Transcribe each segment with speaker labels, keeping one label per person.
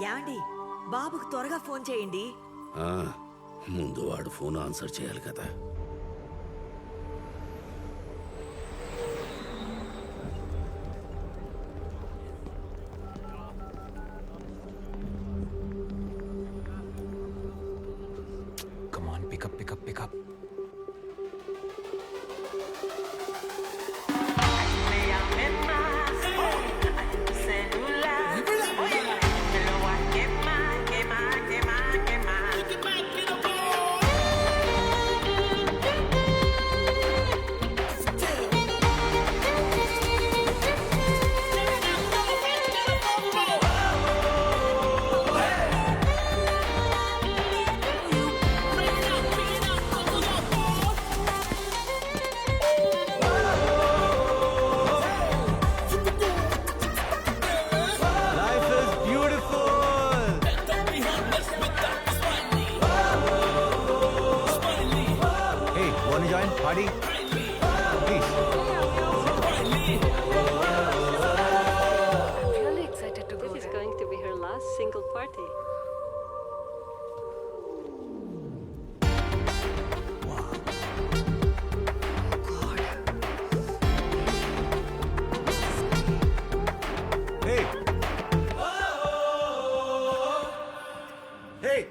Speaker 1: యాండి బాబుకు త్వరగా ఫోన్ చేయండి.
Speaker 2: ముందు వాడు ఫోన్ ఆన్సర్ చేయాలి కదా.
Speaker 3: Come on, pick up.
Speaker 4: Party? Please.
Speaker 5: Really excited to go. This is going to be her last single party.
Speaker 1: Wow. God.
Speaker 4: Hey. Hey.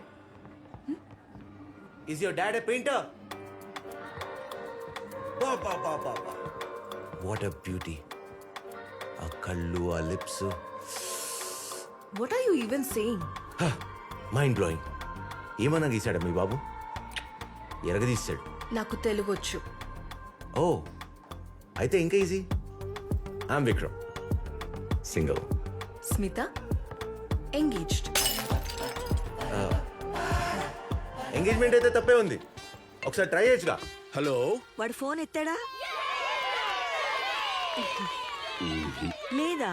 Speaker 4: Is your dad a painter? What a beauty. A kallu, a lips.
Speaker 6: What are you even saying?
Speaker 4: Mind blowing. ఏమన్నా గీసాడా మీ బాబు? ఎరగదీశాడు.
Speaker 6: నాకు తెలుగొచ్చు.
Speaker 4: ఓ అయితే ఇంకా easy. I'm Vikram, single.
Speaker 6: Smitha engaged.
Speaker 4: Engagement అయితే తప్పే ఉంది, ఒకసారి try చేయొచ్చుగా.
Speaker 2: హలో,
Speaker 1: వాడు ఫోన్ ఎత్తాడా లేదా?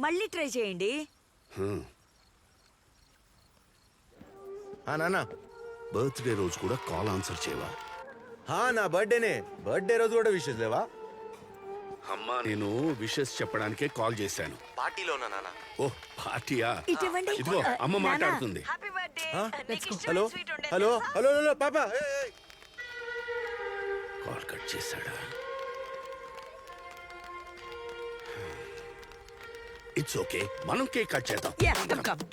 Speaker 1: మళ్ళీ ట్రై చేయండి.
Speaker 4: నాన్న
Speaker 2: బర్త్డే రోజు కూడా కాల్ ఆన్సర్ చేయవా?
Speaker 4: నా బర్త్డేనే. బర్త్డే రోజు కూడా విషెస్ లేవా?
Speaker 2: అమ్మా, నేను విషెస్ చెప్పడానికే కాల్ చేశాను.
Speaker 4: పార్టీలోనా నాన్న?
Speaker 2: ఓ పార్టీయా?
Speaker 1: ఇటువంటి
Speaker 2: ఇదిగో అమ్మ మాట్లాడుతుంది.
Speaker 4: హలో హలో హలో హలో పాప,
Speaker 2: కాల్ కట్ చేశాడా? ఇట్స్ ఓకే, మనం కేక్ కట్ చేద్దాం.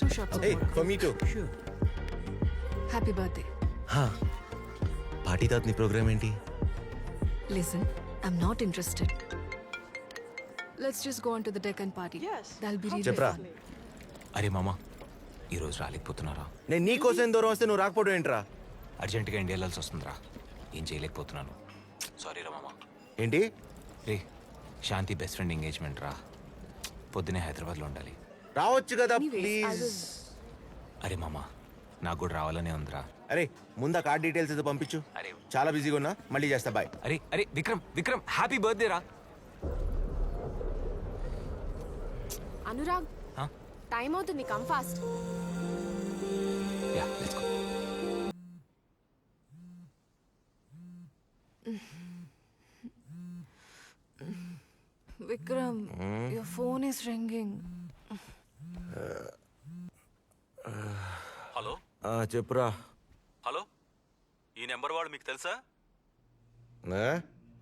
Speaker 6: Two shots of vodka.
Speaker 4: For me to.
Speaker 6: Happy birthday.
Speaker 4: Party తాత నీ ప్రోగ్రామ్ ఏంటి?
Speaker 6: Listen, I'm not interested. Let's just go on to the deck and party. Yes. That'll be really
Speaker 4: చెప్పరా.
Speaker 6: fun.
Speaker 3: అరే మామ, ఈరోజు రాలేకపోతున్నారా?
Speaker 4: నేను నీ కోసం దూరం వస్తే నువ్వు రాకపోవడం ఏంట్రా?
Speaker 3: అర్జెంటుగా ఇండియా వెళ్ళాల్సి వస్తుందిరా. ఏం చేయలేకపోతున్నాను. సారీ రా మామ.
Speaker 4: ఏంటి?
Speaker 3: రే, శాంతి బెస్ట్ ఫ్రెండ్ ఎంగేజ్మెంట్ రా. పొద్దునే హైదరాబాద్లో ఉండాలి.
Speaker 4: రావచ్చు కదా
Speaker 6: Anyways, I
Speaker 4: ప్లీజ్.
Speaker 6: will-
Speaker 3: అరే మామ, నాకు కూడా రావాలనే ఉందిరా.
Speaker 4: అరే ముందు కార్డ్ డీటెయిల్స్ అయితే పంపించు.
Speaker 3: అరే
Speaker 4: చాలా బిజీగా ఉన్నా, మళ్ళీ చేస్తా. బాయ్.
Speaker 3: అరే విక్రమ్ హ్యాపీ బర్త్డే రా.
Speaker 7: అనురాగ్, టైం అవుతుంది, come fast.
Speaker 3: Yeah, let's go.
Speaker 6: Vikram, your phone is ringing.
Speaker 8: Hello
Speaker 4: చెప్పురా.
Speaker 8: హలో, ఈ నెంబర్ వాడు మీకు తెలుసా?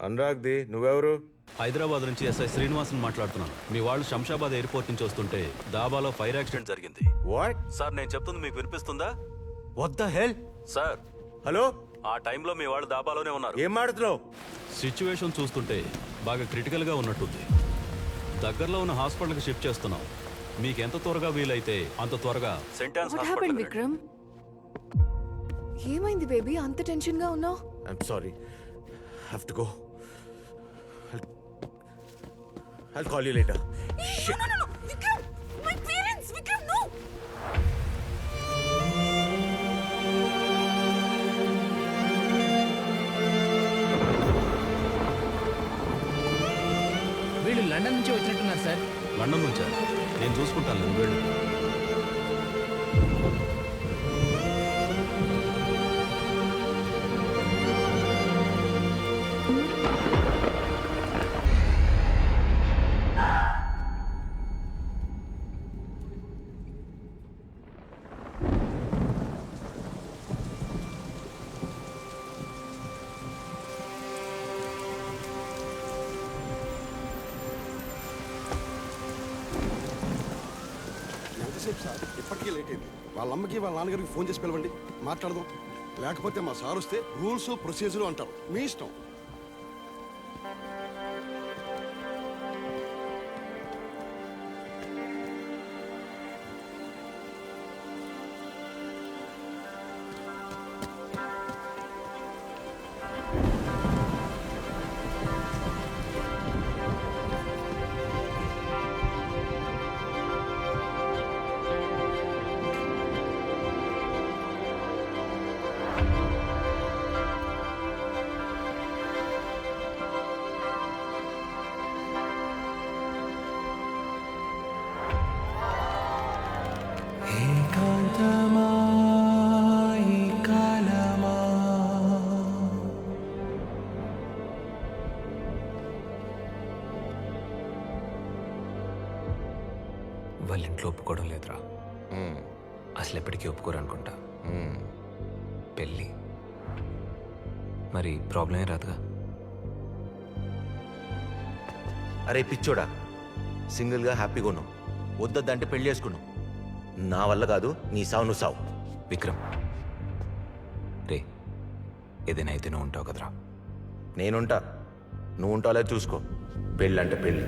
Speaker 4: అనురాగ్ది. నువ్వెవరు?
Speaker 8: హైదరాబాద్ నుంచి ఎస్ఐ శ్రీనివాసన్ మాట్లాడుతున్నాను. మీ వాళ్ళు శంషాబాద్ ఎయిర్పోర్ట్ నుంచి వస్తుంటే దాబాలో ఫైర్ యాక్సిడెంట్ జరిగింది.
Speaker 4: వాట్?
Speaker 8: సార్, నేను చెప్తుంది మీకు వినిపిస్తుందా?
Speaker 4: What the hell?
Speaker 8: Sir,
Speaker 4: hello,
Speaker 8: ఆ టైంలో మీ వాళ్ళు దాబాలోనే ఉన్నారు.
Speaker 4: ఏం మాడుతున్నావు?
Speaker 8: సిచ్యువేషన్ చూస్తుంటే బాగా క్రిటికల్గా ఉన్నట్టుంది. దగ్గరలో ఉన్న హాస్పిటల్కి షిఫ్ట్ చేస్తున్నాం. మీకు ఎంత త్వరగా వీలైతే అంత త్వరగా sentence
Speaker 6: What happened,
Speaker 8: hospital.
Speaker 6: Vikram? ఏమైంది బేబీ, అంత టెన్షన్ గా ఉన్నావు?
Speaker 4: I'm sorry, have to go. I'll call you later. Shit.
Speaker 6: No, Vikram! My parents! Vikram, no!
Speaker 9: వీళ్ళు లండన్ నుంచి వచ్చినట్టున్నారు సార్.
Speaker 8: లండన్ నుంచా? నేను చూసుకుంటాను, నువ్వు వెళ్ళు.
Speaker 10: ఎంతసేపు సార్? ఇప్పటికీ లేట్ అయింది. వాళ్ళ అమ్మకి వాళ్ళ నాన్నగారికి ఫోన్ చేసి పిలవండి, మాట్లాడదాం. లేకపోతే మా సార్ వస్తే రూల్స్ ప్రొసీజర్ అంటారు. మీ ఇష్టం.
Speaker 3: వాళ్ళ ఇంట్లో ఒప్పుకోవడం లేదురా. అసలు ఎప్పటికీ ఒప్పుకోరు అనుకుంటా. పెళ్ళి మరి ప్రాబ్లమే రాదుగా.
Speaker 4: అరే పిచ్చోడా, సింగిల్గా హ్యాపీగా ఉన్నావు. వద్దంటే పెళ్లి చేసుకున్నావు. నా వల్ల కాదు, నీ సావు నువ్వు సావు.
Speaker 3: విక్రమ్ రే, ఏదైనా అయితే నువ్వు ఉంటావు కదరా.
Speaker 4: నేనుంటా, నువ్వు ఉంటాలే చూసుకో. పెళ్ళంటే పెళ్ళి.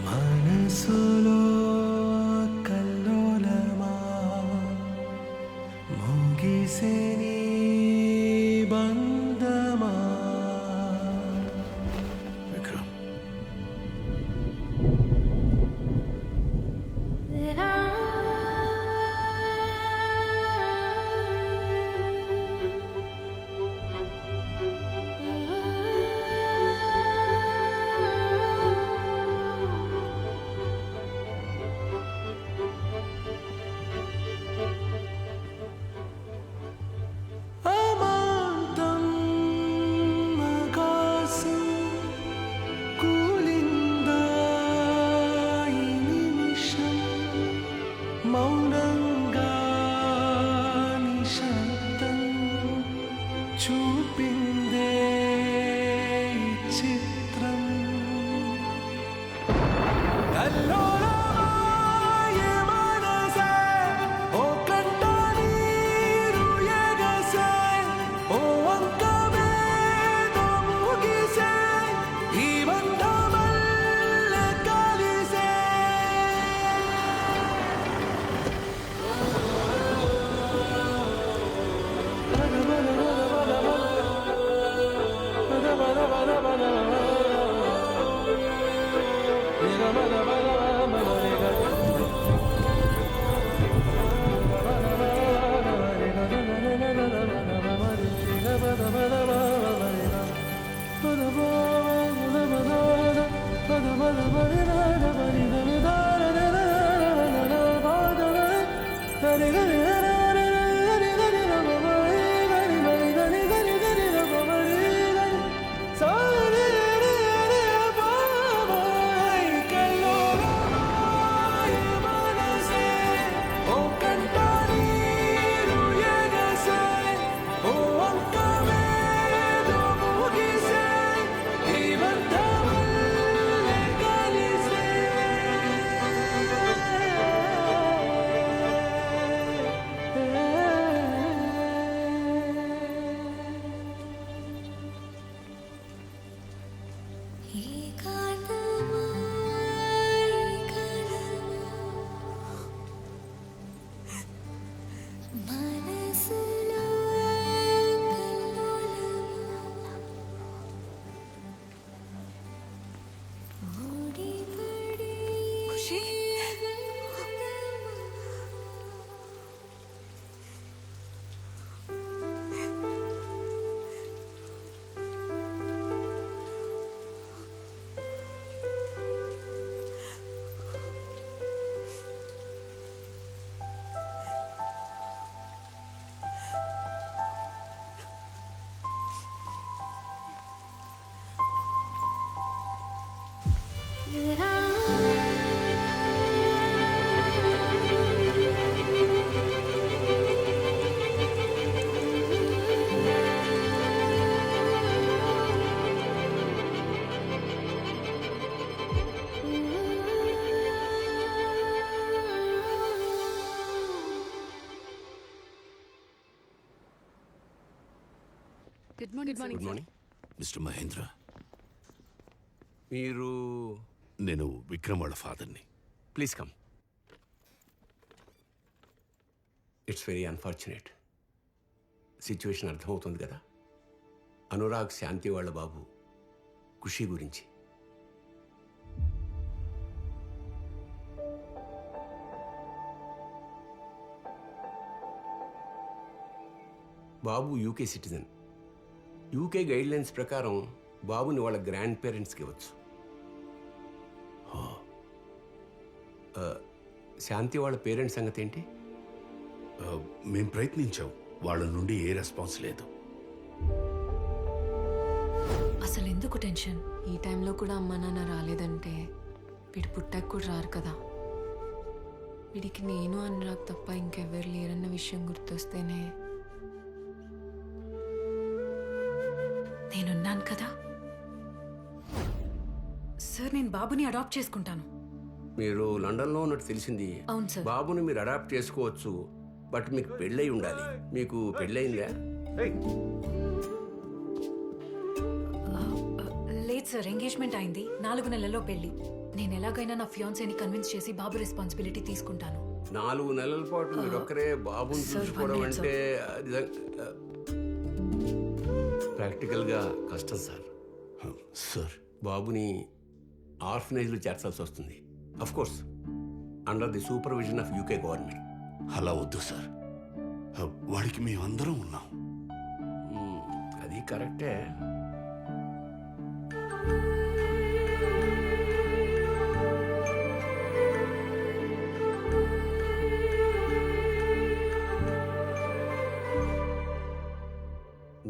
Speaker 11: మనసులో కల్లోలమా ముగిసే నీ బంధమా.
Speaker 2: విక్రమ్,
Speaker 11: అమాంతం ఆకాశం కూలిందా ఈ నిమిషం. మౌనంగా నిశ్శబ్దం చూపిందే ఈ చిత్రం. కల్లోలమాయే మనసే ఓ కంట నీరు ఎగసే. ఓ అంకమేదో ముగిసే ఈ బంధమల్లె కలిసే.
Speaker 6: Good morning
Speaker 10: good morning.
Speaker 2: Mister Mahendra,
Speaker 11: మీరు
Speaker 2: నేను విక్రమ్ వాళ్ళ ఫాదర్ని.
Speaker 11: Please come. It's very unfortunate. Situation అర్థమవుతుంది కదా. అనురాగ్ శాంతి వాళ్ళ బాబు ఖుషి గురించి. బాబు యూకే సిటిజన్. యూకే గైడ్లైన్స్ ప్రకారం బాబుని వాళ్ళ గ్రాండ్ పేరెంట్స్కి ఇవ్వచ్చు. శాంతి వాళ్ళ పేరెంట్స్ సంగతి ఏంటి?
Speaker 2: మేం ప్రయత్నించాం, వాళ్ళ నుండి ఏ రెస్పాన్స్ లేదు.
Speaker 6: అసలు ఎందుకు టెన్షన్? ఈ టైంలో కూడా అమ్మా నాన్న రాలేదంటే వీడు పుట్టాక కూడా రారు కదా. వీడికి నేను అనురాగ్ తప్ప ఇంకెవ్వరు లేరన్న విషయం గుర్తొస్తేనే నేనున్నాను కదా.
Speaker 12: సార్, నేను బాబుని అడాప్ట్ చేసుకుంటాను.
Speaker 11: మీరు లండన్లో ఉన్నట్టు తెలిసింది.
Speaker 12: అవును సార్.
Speaker 11: బాబుని మీరు అడాప్ట్ చేసుకోవచ్చు, బట్ మీకు పెళ్ళై ఉండాలి. మీకు పెళ్ళయిందా?
Speaker 12: లేదు సార్, ఎంగేజ్మెంట్ అయింది. 4 నెలల్లో పెళ్లి. నేను ఎలాగైనా నా ఫియాన్సీని కన్విన్స్ చేసి బాబు రెస్పాన్సిబిలిటీ తీసుకుంటాను.
Speaker 11: 4 నెలల పాటు మీరు ఒక్కరే బాబుని చూసుకోవడం అంటే ప్రాక్టికల్గా కష్టం సార్.
Speaker 2: సార్,
Speaker 11: బాబుని ఆర్ఫనైజ్లో చేర్చాల్సి వస్తుంది. Of course under the supervision of UK government.
Speaker 2: అలా వద్దు సార్, వాడికి మేమందరం ఉన్నాం.
Speaker 11: అది కరెక్టే.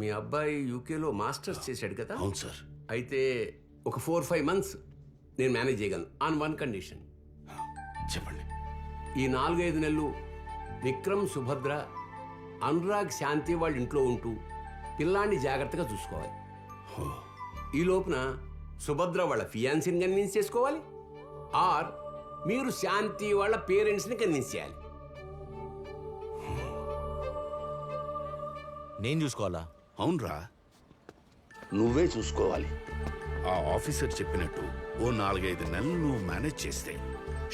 Speaker 11: మీ అబ్బాయి యూకేలో మాస్టర్స్ చేశాడు కదా?
Speaker 2: అవును సార్.
Speaker 11: అయితే ఒక 4-5 months నేను మేనేజ్ చేయగలను ఆన్ వన్ కండిషన్.
Speaker 2: చెప్పండి.
Speaker 11: ఈ 4-5 నెలలు విక్రమ్, సుభద్ర, అనురాగ్, శాంతి వాళ్ళ ఇంట్లో ఉంటూ పిల్లాన్ని జాగ్రత్తగా చూసుకోవాలి. ఈ లోపున సుభద్ర వాళ్ళ ఫియాన్సీని కన్విన్స్ చేసుకోవాలి, ఆర్ మీరు శాంతి వాళ్ళ పేరెంట్స్ని కన్విన్స్ చేయాలి.
Speaker 4: నేను చూసుకోవాలా?
Speaker 2: అవునరా, నువ్వే చూసుకోవాలి. ఆ ఆఫీసర్ చెప్పినట్టు ఓ 4-5 నెలలు నువ్వు మేనేజ్ చేస్తే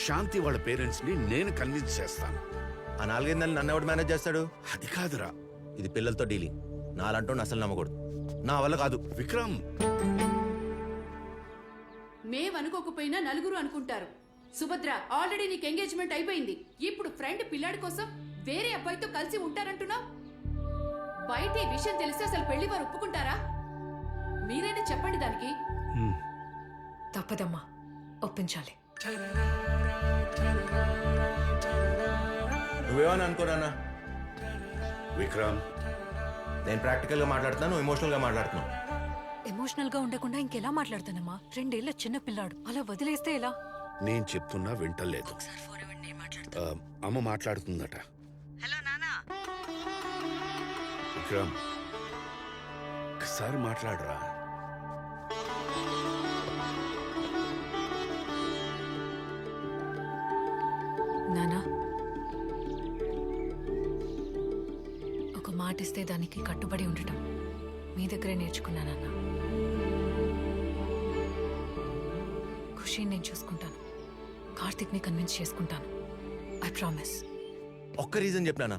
Speaker 2: శాంతి వాళ్ళ పేరెంట్స్ని నేను కన్విన్స్ చేస్తాను.
Speaker 4: ఆ 4-5 నెలలు నన్ను ఎవడు మేనేజ్ చేస్తాడు?
Speaker 2: అది కాదురా,
Speaker 4: ఇది పిల్లలతో డీలింగ్. నాలంటూ అసలు నమ్మకూడదు. నా వల్ల కాదు.
Speaker 2: విక్రమ్.
Speaker 12: మేమనుకోకపోయినా నలుగురు అనుకుంటారు. సుభద్ర, ఆల్రెడీ నీకు ఎంగేజ్మెంట్ అయిపోయింది. ఇప్పుడు ఫ్రెండ్ పిల్లాడి కోసం వేరే అబ్బాయితో కలిసి ఉంటారంటున్నావు. బయట ఈ విషయం తెలిస్తే అసలు పెళ్లి వారు ఒప్పుకుంటారా? మీరైనా చెప్పండి దానికి. తప్పదమ్మా, ఒప్పించాలి.
Speaker 4: నువ్వేమని అనుకోనా?
Speaker 2: విక్రమ్,
Speaker 4: నేను ప్రాక్టికల్గా మాట్లాడుతున్నాను, ఎమోషనల్గా మాట్లాడుతున్నాను.
Speaker 12: ఎమోషనల్ గా ఉండకుండా ఇంకెలా మాట్లాడతానమ్మా? 2 ఏళ్ల చిన్న పిల్లాడు, అలా వదిలేస్తే ఎలా?
Speaker 2: నేను చెప్తున్నా వింటలేదు. అమ్మ మాట్లాడుతుందట.
Speaker 1: హలో నానా.
Speaker 2: విక్రమ్, ఒకసారి మాట్లాడరా.
Speaker 12: నానా, ఒక మాట ఇస్తే దానికి కట్టుబడి ఉండటం మీ దగ్గరే నేర్చుకున్నానన్నా. ఖుషిని నేను చూసుకుంటాను, కార్తిక్ని కన్విన్స్ చేసుకుంటాను. I promise.
Speaker 4: ఒక్క రీజన్ చెప్పినానా?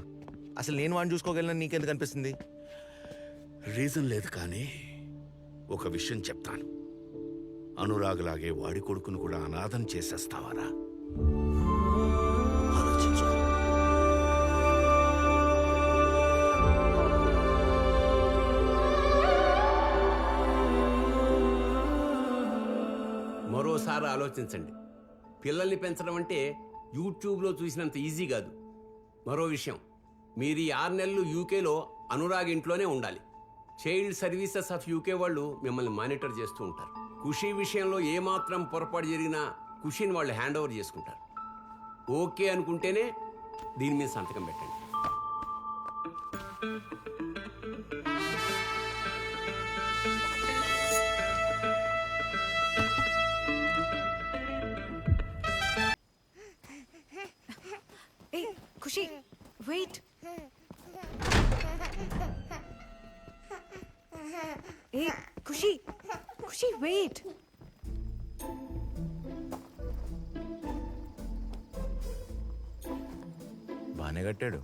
Speaker 4: అసలు నేను వాడిని చూసుకోగలను నీకెందుకు అనిపిస్తుంది?
Speaker 2: రీజన్ లేదు కానీ ఒక విషయం చెప్తాను. అనురాగ్లాగే వాడి కొడుకును కూడా అనాథం చేసేస్తావారా? ఆలోచించు.
Speaker 11: మరోసారి ఆలోచించండి. పిల్లల్ని పెంచడం అంటే యూట్యూబ్లో చూసినంత ఈజీ కాదు. మరో విషయం, మీరు ఈ 6 నెలలు యూకేలో అనురాగ్ ఇంట్లోనే ఉండాలి. చైల్డ్ సర్వీసెస్ ఆఫ్ యూకే వాళ్ళు మిమ్మల్ని మానిటర్ చేస్తూ ఉంటారు. ఖుషి విషయంలో ఏమాత్రం పొరపాటు జరిగినా ఖుషిని వాళ్ళు హ్యాండ్ ఓవర్ చేసుకుంటారు. ఓకే అనుకుంటేనే దీని మీద సంతకం పెట్టండి.
Speaker 12: ఏ ఖుషి, వెయిట్.
Speaker 6: ఏ ఖుషి ఖుషి వెయిట్.
Speaker 4: బాగానే కట్టాడు.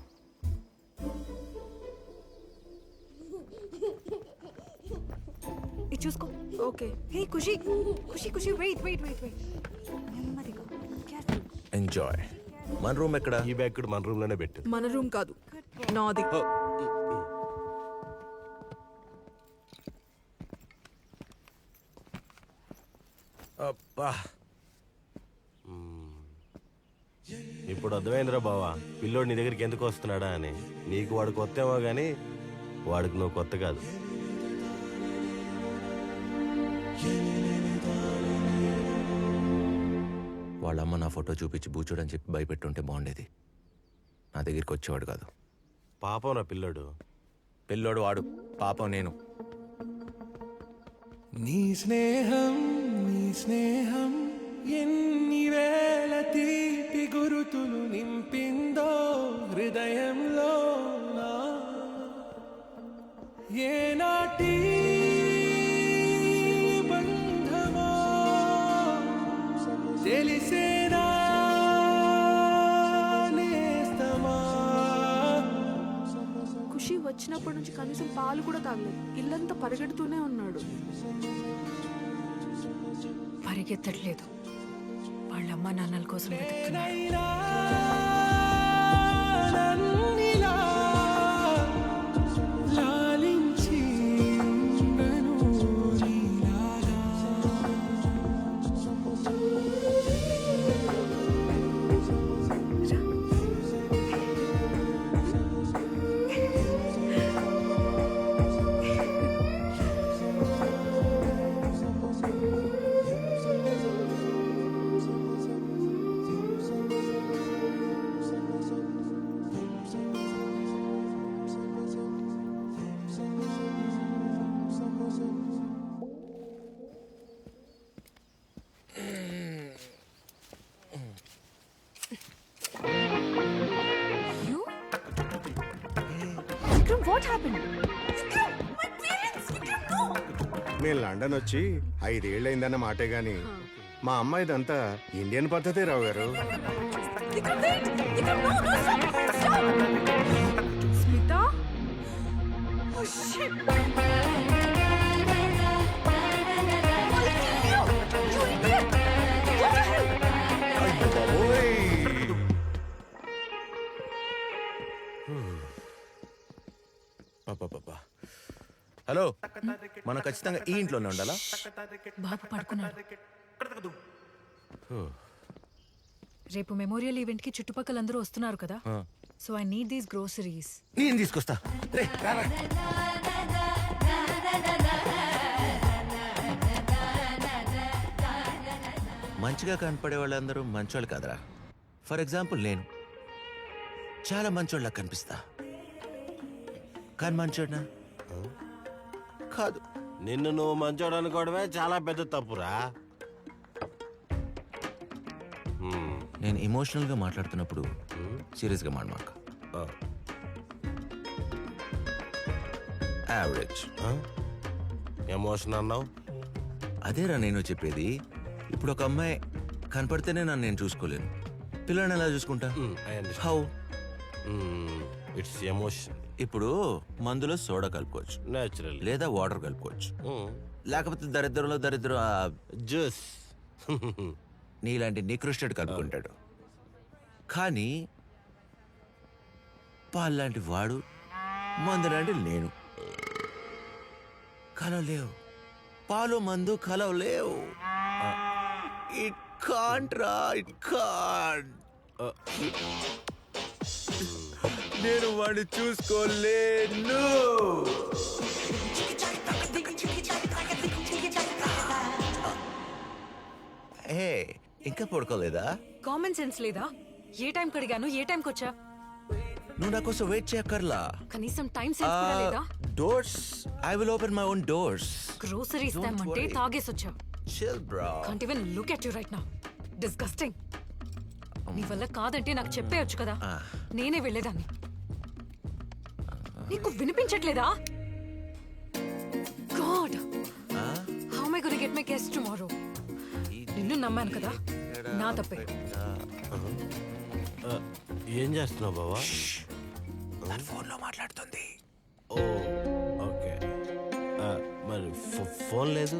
Speaker 6: ఇది చూసుకో. ఓకే. హే ఖుషి ఖుషి ఖుషి వెయిట్ వెయిట్ వెయిట్ వెయిట్. నెమ్మదిగా. కేర్ఫుల్.
Speaker 4: ఎంజాయ్. మన రూమ్ ఎక్కడ?
Speaker 10: ఈ బ్యాగ్ కూడా మన రూమ్ లోనే పెట్టు.
Speaker 6: మన రూమ్ కాదు, నాది.
Speaker 10: అబ్బా, ఇప్పుడు అర్థమైందిరా బావా పిల్లోడు నీ దగ్గరికి ఎందుకు వస్తున్నాడా అని. నీకు వాడు కొత్తేమో కానీ వాడికి నువ్వు కొత్త కాదు.
Speaker 4: వాళ్ళమ్మ నా ఫోటో చూపించి బూచుడని చెప్పి భయపెట్టుంటే బాగుండేది. నా దగ్గరికి వచ్చేవాడు కాదు.
Speaker 10: పాపం నా పిల్లోడు.
Speaker 4: పిల్లోడు వాడు, పాపం నేను.
Speaker 13: నీ స్నేహం ఎన్ని వేల తీపి గురుతులు నింపిందో హృదయంలో ఏనాటి బంధమో తెలిసేనా నేస్తమా.
Speaker 7: ఖుషి వచ్చినప్పటి నుంచి కనీసం పాలు కూడా తాగలేదు. ఇల్లంతా పరిగెడుతూనే ఉన్నాడు.
Speaker 6: పరిగెత్తట్లేదు, వాళ్ళ అమ్మ నాన్నల కోసం వెతుకుతున్నాడు.
Speaker 13: నన్నిలా లాలించి ఉండను నీలాగా.
Speaker 6: What happened?
Speaker 10: మేము లండన్ వచ్చి 5 ఏళ్ళైందన్న మాటే గాని మా అమ్మాయిదంతా ఇండియన్ పద్ధతే రావు గారు.
Speaker 6: స్మిత?
Speaker 4: హలో, మనం ఖచ్చితంగా ఈ ఇంట్లోనే ఉండాలా?
Speaker 6: బాబు పడుకున్నాడు. రేపు మెమోరియల్ ఈవెంట్ కి చుట్టుపక్కల అందరూ వస్తున్నారు కదా, so I need these groceries.
Speaker 4: నేను తీసుకొస్తా. మంచిగా కనపడే వాళ్ళందరూ మంచోళ్ళు కాదరా. ఫర్ ఎగ్జాంపుల్ నేను చాలా మంచోళ్ళ కనిపిస్తా, కానీ మంచోడ్నా కాదు.
Speaker 10: నిన్ను నువ్వు మంచోడు అనుకోవడమే చాలా పెద్ద తప్పురా.
Speaker 4: నేను ఎమోషనల్గా మాట్లాడుతున్నప్పుడు సీరియస్గా మాట్లాడమాక. యావరేజ్.
Speaker 10: ఎమోషన్ అన్నావు?
Speaker 4: అదేరా నేను చెప్పేది. ఇప్పుడు ఒక అమ్మాయి కనపడితేనే నన్ను నేను చూసుకోలేను, పిల్లని ఎలా చూసుకుంటా? హౌ?
Speaker 10: It's emotion.
Speaker 4: ఇప్పుడు మందులో సోడా కలుపుకోవచ్చు,
Speaker 10: నేచురల్,
Speaker 4: లేదా వాటర్ కలుపుకోవచ్చు, లేకపోతే దరిద్రంలో దరిద్రం
Speaker 10: జ్యూస్
Speaker 4: నీలాంటి నికృష్టుడు కలుపుకుంటాడు. కానీ పాల్లాంటి వాడు, మందు లాంటి నేను. కలవలేవు, పాలు మందు కలవలేవు. ఇట్ కాంట్ రా, ఇట్ కాంట్. నేను వాడిని చూసుకోలేను. ఏ ఇంకా పడుకోలేదా?
Speaker 6: కామన్ సెన్స్ లేదా? ఏ టైం కడిగాను, ఏ టైంకి వచ్చా?
Speaker 4: నువ్వు నా కోసం వెయిట్ చేయక్కర్లా.
Speaker 6: కనీసం టైం సెన్స్ కూడా లేదా?
Speaker 4: Doors, I will open my own doors.
Speaker 6: Groceries
Speaker 4: Don't
Speaker 6: తెమ్మంటే
Speaker 4: worry.
Speaker 6: తాగేసి వచ్చా.
Speaker 4: Chill, bro.
Speaker 6: Can't even look at you right now. Disgusting. నీ వల్ల కాదంటే నాకు చెప్పేయొచ్చు కదా, నేనే వెళ్ళేదాన్ని. నీకు వినిపించట్లేదా? God how am I going to get my guests tomorrow? నిన్ను నమ్మాను కదా, నా తప్పే.
Speaker 14: ఏం చేస్తున్నావు బావా?
Speaker 4: ఫోన్లో మాట్లాడుతుంది.
Speaker 14: ఓ ఓకే. మరి ఫోన్ లేదు?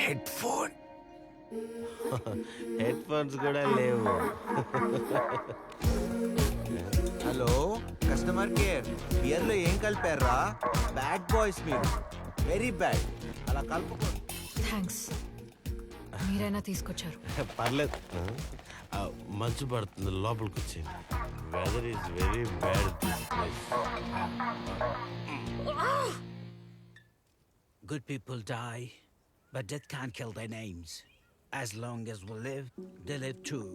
Speaker 4: Head phone.
Speaker 14: హెడ్ ఫోన్స్ కూడా లేవు.
Speaker 15: హలో కస్టమర్ కేర్, బియర్లో ఏం కలిపారా? బ్యాడ్ బాయ్స్ మీరు, వెరీ బ్యాడ్. అలా కలుపుకో.
Speaker 6: థ్యాంక్స్, మీరైనా తీసుకొచ్చారు.
Speaker 14: పర్లేదు. మంచు పడుతుంది, లోపలికి వచ్చింది. Weather is very bad this place.
Speaker 9: Good people die, but death can't kill their names. As long as we live, they live too.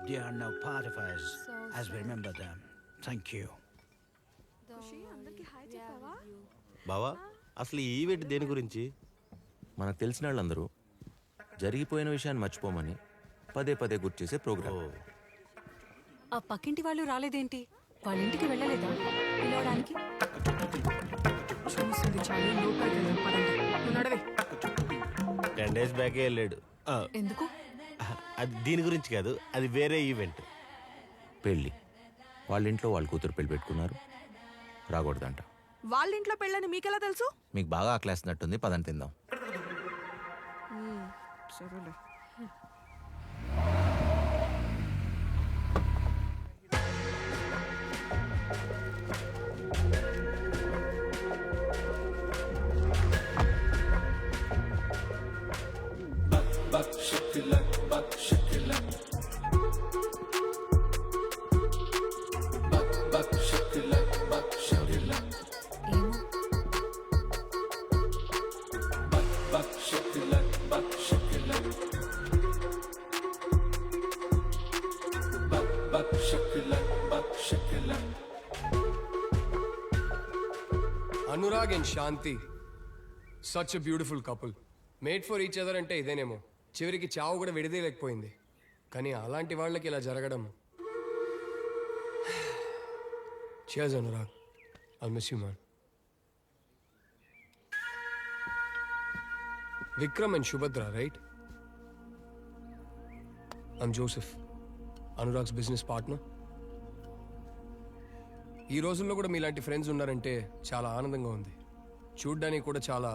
Speaker 9: They are now part of us as we remember them. Thank you.
Speaker 14: బావా, అసలు ఈ event దేని గురించి?
Speaker 4: మనకు తెలిసిన వాళ్ళందరూ జరిగిపోయిన విషయాన్ని మర్చిపోమని పదే పదే గుర్తు చేసే ప్రోగ్రామ్.
Speaker 6: ఆ పక్కింటి వాళ్ళు రాలేదేంటి? వాళ్ళ ఇంటికి వెళ్ళలేదా పిలవడానికి? చూసింది చాలు, లోపలికి వెళ్దాం, పదండి. నువ్వు నడవే.
Speaker 14: 10 days బ్యాకే వెళ్ళాడు.
Speaker 6: ఎందుకు?
Speaker 14: అది దీని గురించి కాదు, అది వేరే ఈవెంట్.
Speaker 4: పెళ్ళి. వాళ్ళ ఇంట్లో వాళ్ళ కూతురు పెళ్లి పెట్టుకున్నారు, రాకూడదంట.
Speaker 7: వాళ్ళ ఇంట్లో పెళ్ళని మీకెలా తెలుసు?
Speaker 4: మీకు బాగా ఆకలేస్తున్నట్టుంది, పదని తిందాం.
Speaker 7: సరేలే.
Speaker 16: Anurag and Shanti, such a beautiful couple. Made for each other అంటే ఇదేనేమో. చివరికి చావు కూడా విడదీయలేకపోయింది. కానీ అలాంటి వాళ్ళకి ఇలా జరగడం. Cheers, Anurag. I'll miss you, man. Vikram and Shubhadra, right? I'm Joseph, Anurag's business partner. ఈ రోజుల్లో కూడా మీలాంటి ఫ్రెండ్స్ ఉన్నారంటే చాలా ఆనందంగా ఉంది. చూడ్డానికి కూడా చాలా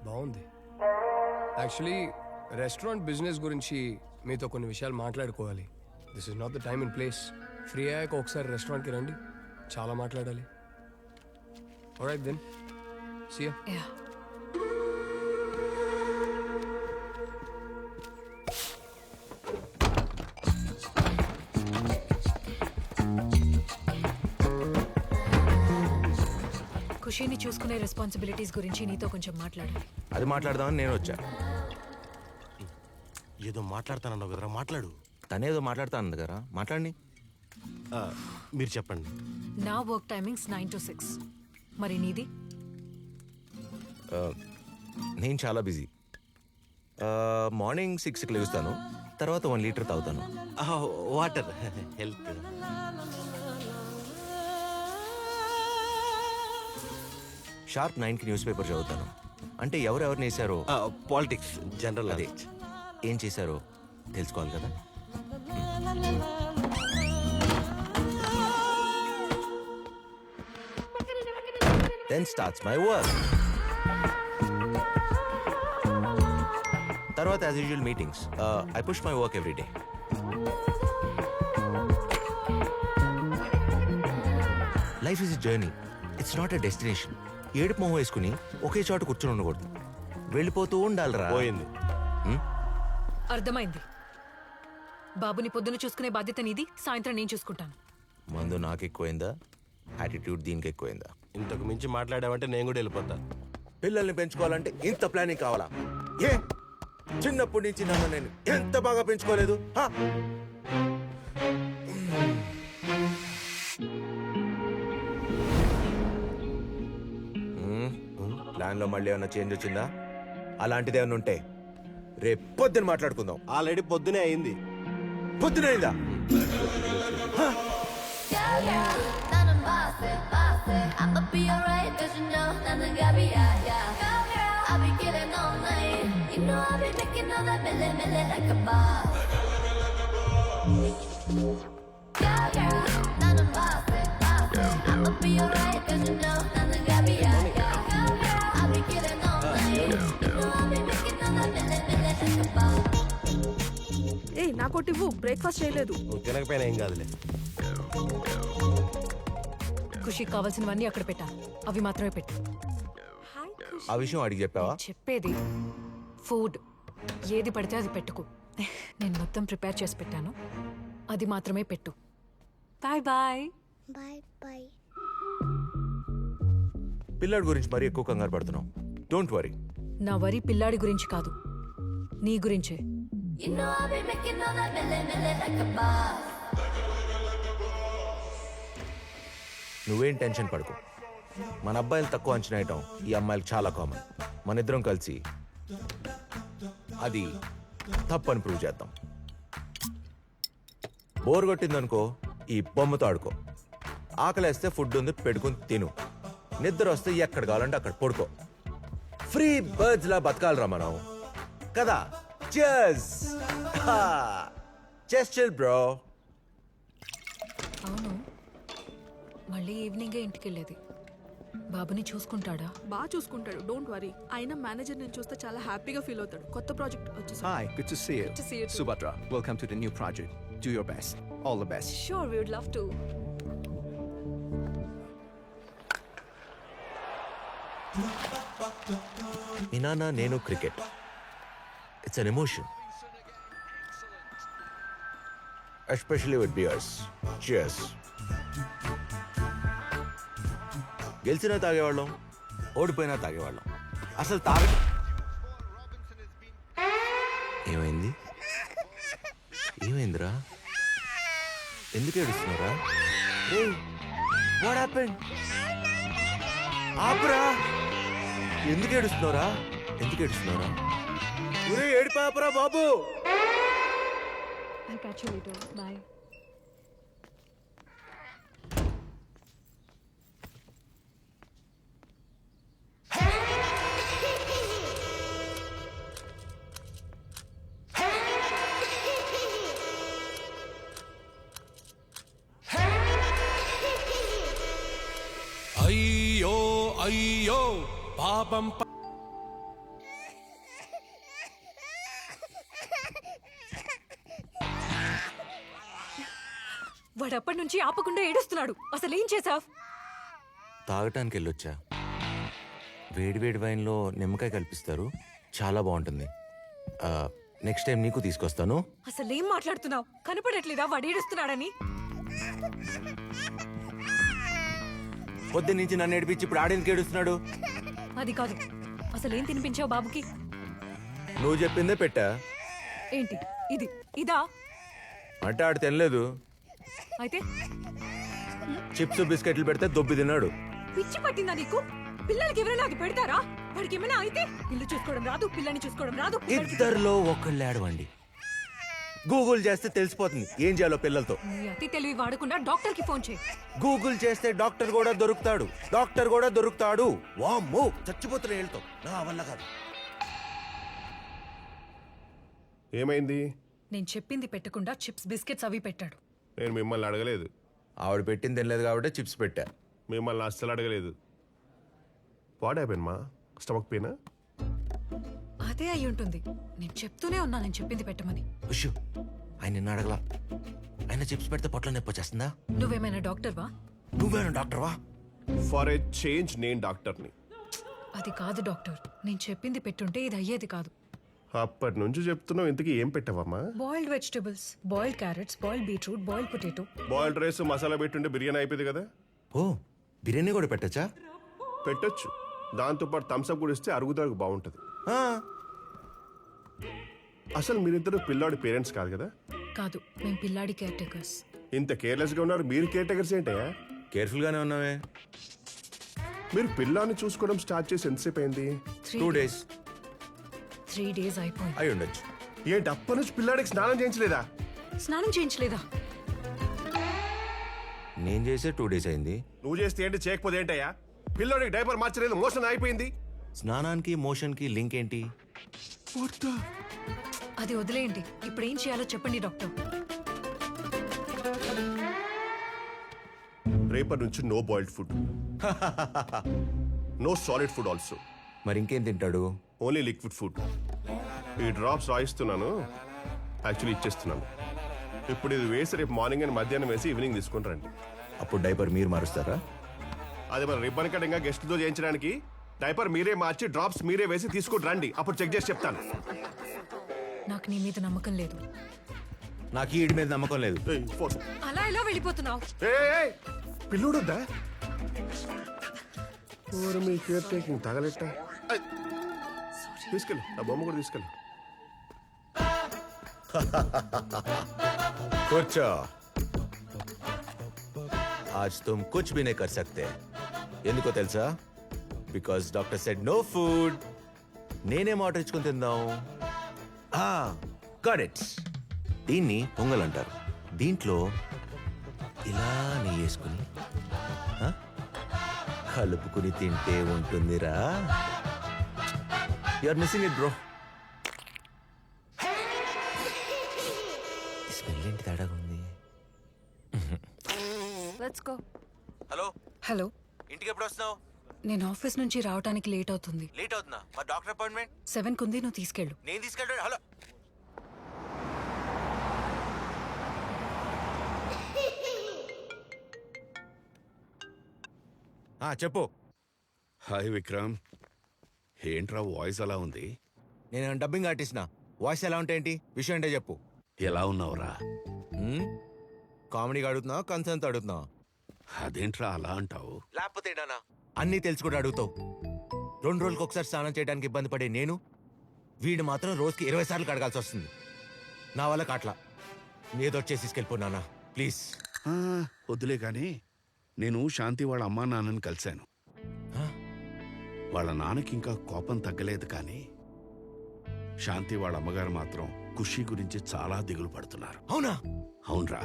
Speaker 16: బాగుంది. యాక్చువల్లీ రెస్టారెంట్ బిజినెస్ గురించి మీతో కొన్ని విషయాలు మాట్లాడుకోవాలి. This is not the time and place. Free అయ్యాక ఒకసారి రెస్టారెంట్కి రండి, చాలా మాట్లాడాలి. Alright then, see you.
Speaker 6: ఖుషీని చూసుకునే రెస్పాన్సిబిలిటీస్ గురించి నీతో కొంచెం మాట్లాడాలి.
Speaker 4: అది మాట్లాడదామని నేను వచ్చా.
Speaker 14: ఏదో మాట్లాడతానన్నావు కదరా, మాట్లాడు.
Speaker 4: తనేదో మాట్లాడతాను కదా, మాట్లాడండి.
Speaker 14: మీరు చెప్పండి.
Speaker 6: నా వర్క్ టైమింగ్స్ 9 to 6. మరి నీది?
Speaker 4: నేను చాలా బిజీ. మార్నింగ్ 6కి లేస్తాను, తర్వాత 1 లీటర్ తాగుతాను.
Speaker 14: Water, health.
Speaker 4: షార్ప్ 9కి న్యూస్ పేపర్ చదువుతాను. అంటే ఎవరెవరిని వేశారో,
Speaker 14: పాలిటిక్స్, జనరల్
Speaker 4: అదే ఏం చేశారో తెలుసుకోవాలి కదా. Then starts my work. తర్వాత as usual meetings. I push my work every day. Life is a journey. It's not a destination. ఏడుపు మొహం వేసుకుని ఒకే చోట కూర్చొని ఉండకూడదు, వెళ్ళిపోతూ ఉండాలిరా.
Speaker 14: పోయింది.
Speaker 6: అర్థమైంది. బాబుని పొద్దున చూసుకునే బాధ్యత నీది, సాయంత్రం నేను చూసుకుంటాను.
Speaker 4: మందు నాకు ఎక్కువైందా, యాటిట్యూడ్ దీనికి ఎక్కువైందా?
Speaker 14: ఇంతకు మించి మాట్లాడావంటే నేను కూడా వెళ్ళిపోతా.
Speaker 4: పిల్లల్ని పెంచుకోవాలంటే ఇంత ప్లానింగ్ కావాలా? ఏ చిన్నప్పటి నుంచి నన్ను నేను ఎంత బాగా పెంచుకోలేదు. ప్లాన్లో మళ్ళీ ఏమన్నా చేంజ్ వచ్చిందా? అలాంటిది ఏమన్నా ఉంటే రేపు పొద్దున మాట్లాడుకుందాం.
Speaker 14: ఆల్రెడీ పొద్దునే అయింది.
Speaker 4: పొద్దున అయిందా?
Speaker 17: I'ma be alright, cause you know nothing got me out, yeah. Go girl, I'll be getting all night. You know I'll be making all that milli like a boss. Go girl, not a boss, I'ma be alright, cause you know nothing got me out, yeah. Go girl, I'll be getting all night. You know I'll be making all that milli like a boss.
Speaker 7: ఏ నాకోటివ్వు, breakfast చేయలేదు.
Speaker 14: నువ్వు తినకపోయినా ఏం కాదులే.
Speaker 18: ఖుషి కావాల్సినవన్నీ అక్కడ పెట్టా, అవి మాత్రమే పెట్టు.
Speaker 4: ఆ విషయం అడిగి చెప్పావా?
Speaker 18: చెప్పేది ఫుడ్ ఏది పడితే అది పెట్టుకో. నేను మొత్తం ప్రిపేర్ చేసి పెట్టాను, అది మాత్రమే పెట్టు. Bye bye.
Speaker 17: Bye bye.
Speaker 4: పిల్లాడి గురించి మరీ ఎక్కువ కంగారు పడుతున్నావు. Don't worry.
Speaker 18: నా వరి పిల్లాడి గురించి కాదు, నీ గురించే.
Speaker 17: You know I'll be making all that milli like a boss.
Speaker 4: నువ్వేం టెన్షన్ పడుకో. మన అబ్బాయిలు తక్కువ అంచనా వేయటం ఈ అమ్మాయిలకు చాలా కామన్. మన ఇద్దరం కలిసి అది తప్పని ప్రూవ్ చేద్దాం. బోర్ కొట్టిందనుకో ఈ బొమ్మతో ఆడుకో. ఆకలేస్తే ఫుడ్ ఉంది పెట్టుకుని తిను. నిద్ర వస్తే ఎక్కడ కావాలంటే అక్కడ పడుకో. ఫ్రీ బర్డ్స్ లా బతకాలరా మనం కదా. Cheers! Just chill, bro.
Speaker 18: అవును, మళ్ళీ ఈవినింగే ఇంటికి వెళ్ళేది. బాబుని చూసుకుంటాడా?
Speaker 7: బాగా చూసుకుంటాడు, డోంట్ వరీ. అయినా మేనేజర్ నేను చూస్తే చాలా హ్యాపీగా ఫీల్ అవుతాడు. కొత్త ప్రాజెక్ట్ వచ్చేసి.
Speaker 19: Hi, good to see you.
Speaker 7: Good to see you too.
Speaker 19: Subhadra, welcome to the new project. Do your best. All the best.
Speaker 18: Sure, we would love to.
Speaker 4: మీ నాన్న నేను cricket. It's an emotion. Especially with beers. Cheers. గెలిచినా తాగేవాళ్ళం, ఓడిపోయినా తాగేవాళ్ళం. అసలు ఏమైంది? ఏమైందిరా? ఎందుకు ఏడుస్తున్నారా? What happened? ఆపురా. ఎందుకు ఏడుస్తున్నారా? ఎందుకు ఏడుస్తున్నారా? ఏడిపాపరా బాబు.
Speaker 18: I'll catch you later. Bye.
Speaker 13: అయ్యో అయ్యో పాపం.
Speaker 18: వాడు అప్పటి నుంచి ఆపకుండా ఏడుస్తున్నాడు. అసలు ఏం చేసావ్?
Speaker 4: తాగటానికి వెళ్ళొచ్చా. వేడివేడి వైన్లో నిమ్మకాయ కల్పిస్తారు, చాలా బాగుంటుంది. నెక్స్ట్ టైం నీకు తీసుకొస్తాను.
Speaker 18: అసలు ఏం మాట్లాడుతున్నావు? కనపడట్లేదా వాడు ఏడుస్తున్నాడని?
Speaker 4: పొద్దు నుంచి నన్ను ఏడిపించి ఇప్పుడు ఆడేందుకు ఏడుస్తున్నాడు?
Speaker 18: అది కాదు, అసలు ఏం తినిపించావు బాబుకి?
Speaker 4: నువ్వు చెప్పిందే పెట్టా.
Speaker 18: ఏంటి ఇది? ఇదా?
Speaker 4: అంటే ఆడు తినలేదు.
Speaker 18: అయితే
Speaker 4: చిప్స్ బిస్కెట్లు పెడితే దొబ్బి తిన్నాడు.
Speaker 18: పిచ్చి పట్టిందా నీకు? పిల్లలకి ఎవరైనా అది పెడతారా? వాడికి ఏమైనా అయితే ఇల్లు చూసుకోవడం రాదు, పిల్లని చూసుకోవడం రాదు.
Speaker 4: ఇద్దరిలో ఒకళ్ళు ఆడవండి. గూగుల్ చేస్తే తెలిసిపోతుంది ఏం చేయాలో పిల్లలతో.
Speaker 18: నీ అతి తెలివి వాడకుండా డాక్టర్ కి ఫోన్ చేయి.
Speaker 4: గూగుల్ చేస్తే డాక్టర్ కూడా దొరుకుతాడు. డాక్టర్ కూడా దొరుకుతాడు. వామ్మో, చచ్చిపోతున్న ఏళ్ళతో నా వల్ల కాదు.
Speaker 20: ఏమైంది?
Speaker 18: నేను చెప్పింది పెట్టకుండా చిప్స్ బిస్కెట్స్ అవి పెట్టాడు.
Speaker 20: నేను మిమ్మల్ని అడగలేదు.
Speaker 4: ఆవిడ పెట్టింది తినలేదు కాబట్టి చిప్స్ పెట్టా.
Speaker 20: మిమ్మల్ని అస్సలు అడగలేదు. వాట్ హ్యాపెన్ మా? స్టమక్ పెయినా?
Speaker 18: అదే అయి ఉంటుంది. నేను చెప్తూనే ఉన్నా నేను చెప్పింది పెట్టమని.
Speaker 4: ఉషు, ఆయన నిన్ను అడగలా. ఆయన చిప్స్ పెడితే పొట్ల నొప్పి వచ్చేస్తుందా?
Speaker 18: నువ్వేమైనా డాక్టర్వా?
Speaker 4: నువ్వేనా డాక్టర్వా?
Speaker 20: ఫర్ ఏ చేంజ్ నేను డాక్టర్ని.
Speaker 18: అది కాదు డాక్టర్, నేను చెప్పింది పెట్టుంటే ఇది అయ్యేది కాదు.
Speaker 20: అప్పటి నుంచి చెప్తున్నావు, ఇంతకీ ఏం పెట్టావమ్మా?
Speaker 18: Boiled vegetables, boiled carrots, boiled beetroot, boiled potato.
Speaker 20: Boiled rice మసాలా పెట్టుంటే బిర్యానీ అయిపోయింది కదా.
Speaker 4: ఓ, బిర్యానీ కూడా పెట్టచ్చా?
Speaker 20: పెట్టొచ్చు. దాంతోపాటు థమ్స్అప్ కూడా ఇస్తే అరుగుదలకు బాగుంటుంది. అసలు మీరిద్దరు పిల్లాడి పేరెంట్స్ కాదు కదా?
Speaker 18: కాదు, మేము పిల్లాడి కేర్ టేకర్స్.
Speaker 20: ఇంత కేర్లెస్గా ఉన్నారు, మీరు కేర్ టేకర్స్ ఏంటయ్యా?
Speaker 4: కేర్ఫుల్గానే ఉన్నావే.
Speaker 20: మీరు పిల్లాన్ని చూసుకోవడం స్టార్ట్ చేసి ఎంతసేపు అయింది?
Speaker 4: 2 days.
Speaker 18: 3 days అయిపోయింది.
Speaker 4: అయి ఉండొచ్చు.
Speaker 20: ఏంటి అప్పటి నుంచి పిల్లాడికి స్నానం చేయించలేదా?
Speaker 18: స్నానం చేయించలేదా?
Speaker 4: నేను చేసే 2 days అయింది.
Speaker 20: నువ్వు చేస్తే ఏంటి, చేయకపోతే ఏంటయ్యా? పిల్లోడికి డైపర్ మార్చలేదు, మోషన్ అయిపోయింది.
Speaker 4: స్నానానికి మోషన్కి లింక్ ఏంటి?
Speaker 18: అది వదిలేయండి. ఇప్పుడు ఏం చేయాలో చెప్పండి డాక్టర్.
Speaker 20: రేపటి నుంచి no boiled food, no solid food also.
Speaker 4: మరి ఇంకేం తింటాడు?
Speaker 20: Only liquid food. ఈ డ్రాప్స్ రాయిస్తున్నాను, యాక్చువల్లీ ఇచ్చేస్తున్నాను. ఇప్పుడు ఇది వేసి రేపు మార్నింగ్ అండ్ మధ్యాహ్నం వేసి ఈవినింగ్ తీసుకుని రండి.
Speaker 4: అప్పుడు డైపర్ మీరు మారుస్తారా?
Speaker 20: అదే మరి రిబ్బన్ కటింగ్ గెస్ట్తో చేయించడానికి డైపర్ మీరే మార్చి డ్రాప్స్ మీరే వేసి తీసుకుని రండి. అప్పుడు చెక్ చేసి చెప్తాను.
Speaker 18: నాకు నీ మీద నమ్మకం లేదు.
Speaker 4: నాకు ఈడి మీద నమ్మకం లేదు.
Speaker 18: అలా ఎలా వెళ్ళిపోతున్నావు?
Speaker 20: పిల్లుడొద్దా? మీ కేర్ టేకింగ్ తగలెట్ట. తీసుకెళ్ళి ఆ బొమ్మ కూడా తీసుకెళ్ళి.
Speaker 4: కూర్చో. आज तुम कुछ भी नहीं कर सकते. ఎందుకో తెలుసా? Because doctor said no food. నేనేం ఆర్డర్ ఇచ్చుకొని తిందాం? Got it. దీన్ని పొంగల్ అంటారు. దీంట్లో ఇలా నెయ్యి వేసుకుని కలుపుకుని తింటే ఉంటుందిరా. You are missing it bro. Smell ఏంటి తేడాగా ఉంది?
Speaker 18: Let's go.
Speaker 4: హలో
Speaker 18: హలో,
Speaker 4: ఇంటికి ఎప్పుడు వస్తున్నావు?
Speaker 18: నేను ఆఫీస్ నుంచి రావడానికి లేట్ అవుతుంది.
Speaker 4: లేట్ అవుతుందా? మా డాక్టర్ అపాయింట్మెంట్
Speaker 18: 7 ఉంది, నువ్వు తీసుకెళ్ళు.
Speaker 4: నేను తీసుకెళ్ళాడు. హలో చెప్పు.
Speaker 2: హాయ్ విక్రమ్, ఏంట్రా వాయిస్ అలా ఉంది?
Speaker 4: నేను డబ్బింగ్ ఆర్టిస్ట్ నా. వాయిస్ ఎలా ఉంటే ఏంటి? విషయం అంటే చెప్పు.
Speaker 2: ఎలా ఉన్నావురా?
Speaker 4: కామెడీగా అడుగుతున్నావు, కన్సర్న్తో అడుగుతున్నావు?
Speaker 2: అదేంట్రా అలా అంటావు?
Speaker 4: లేకపోతే ఏంటన్నా అన్నీ తెలుసు కూడా అడుగుతావు. 2 రోజులకు ఒకసారి స్నానం చేయడానికి ఇబ్బంది పడే నేను, వీడు మాత్రం రోజుకి 20 సార్లు కడగాల్సి వస్తుంది. నా వల్ల కాట్లా. ఏదో చేసి తీసుకెళ్ళిపోనా ప్లీజ్.
Speaker 2: వద్దులే కానీ, నేను శాంతి వాళ్ళ అమ్మా నాన్నని కలిశాను. వాళ్ళ నాన్నకి ఇంకా కోపం తగ్గలేదు, కానీ శాంతి వాళ్ళ అమ్మగారు మాత్రం ఖుషి గురించి చాలా దిగులు పడుతున్నారు.
Speaker 4: అవునా?
Speaker 2: అవునరా.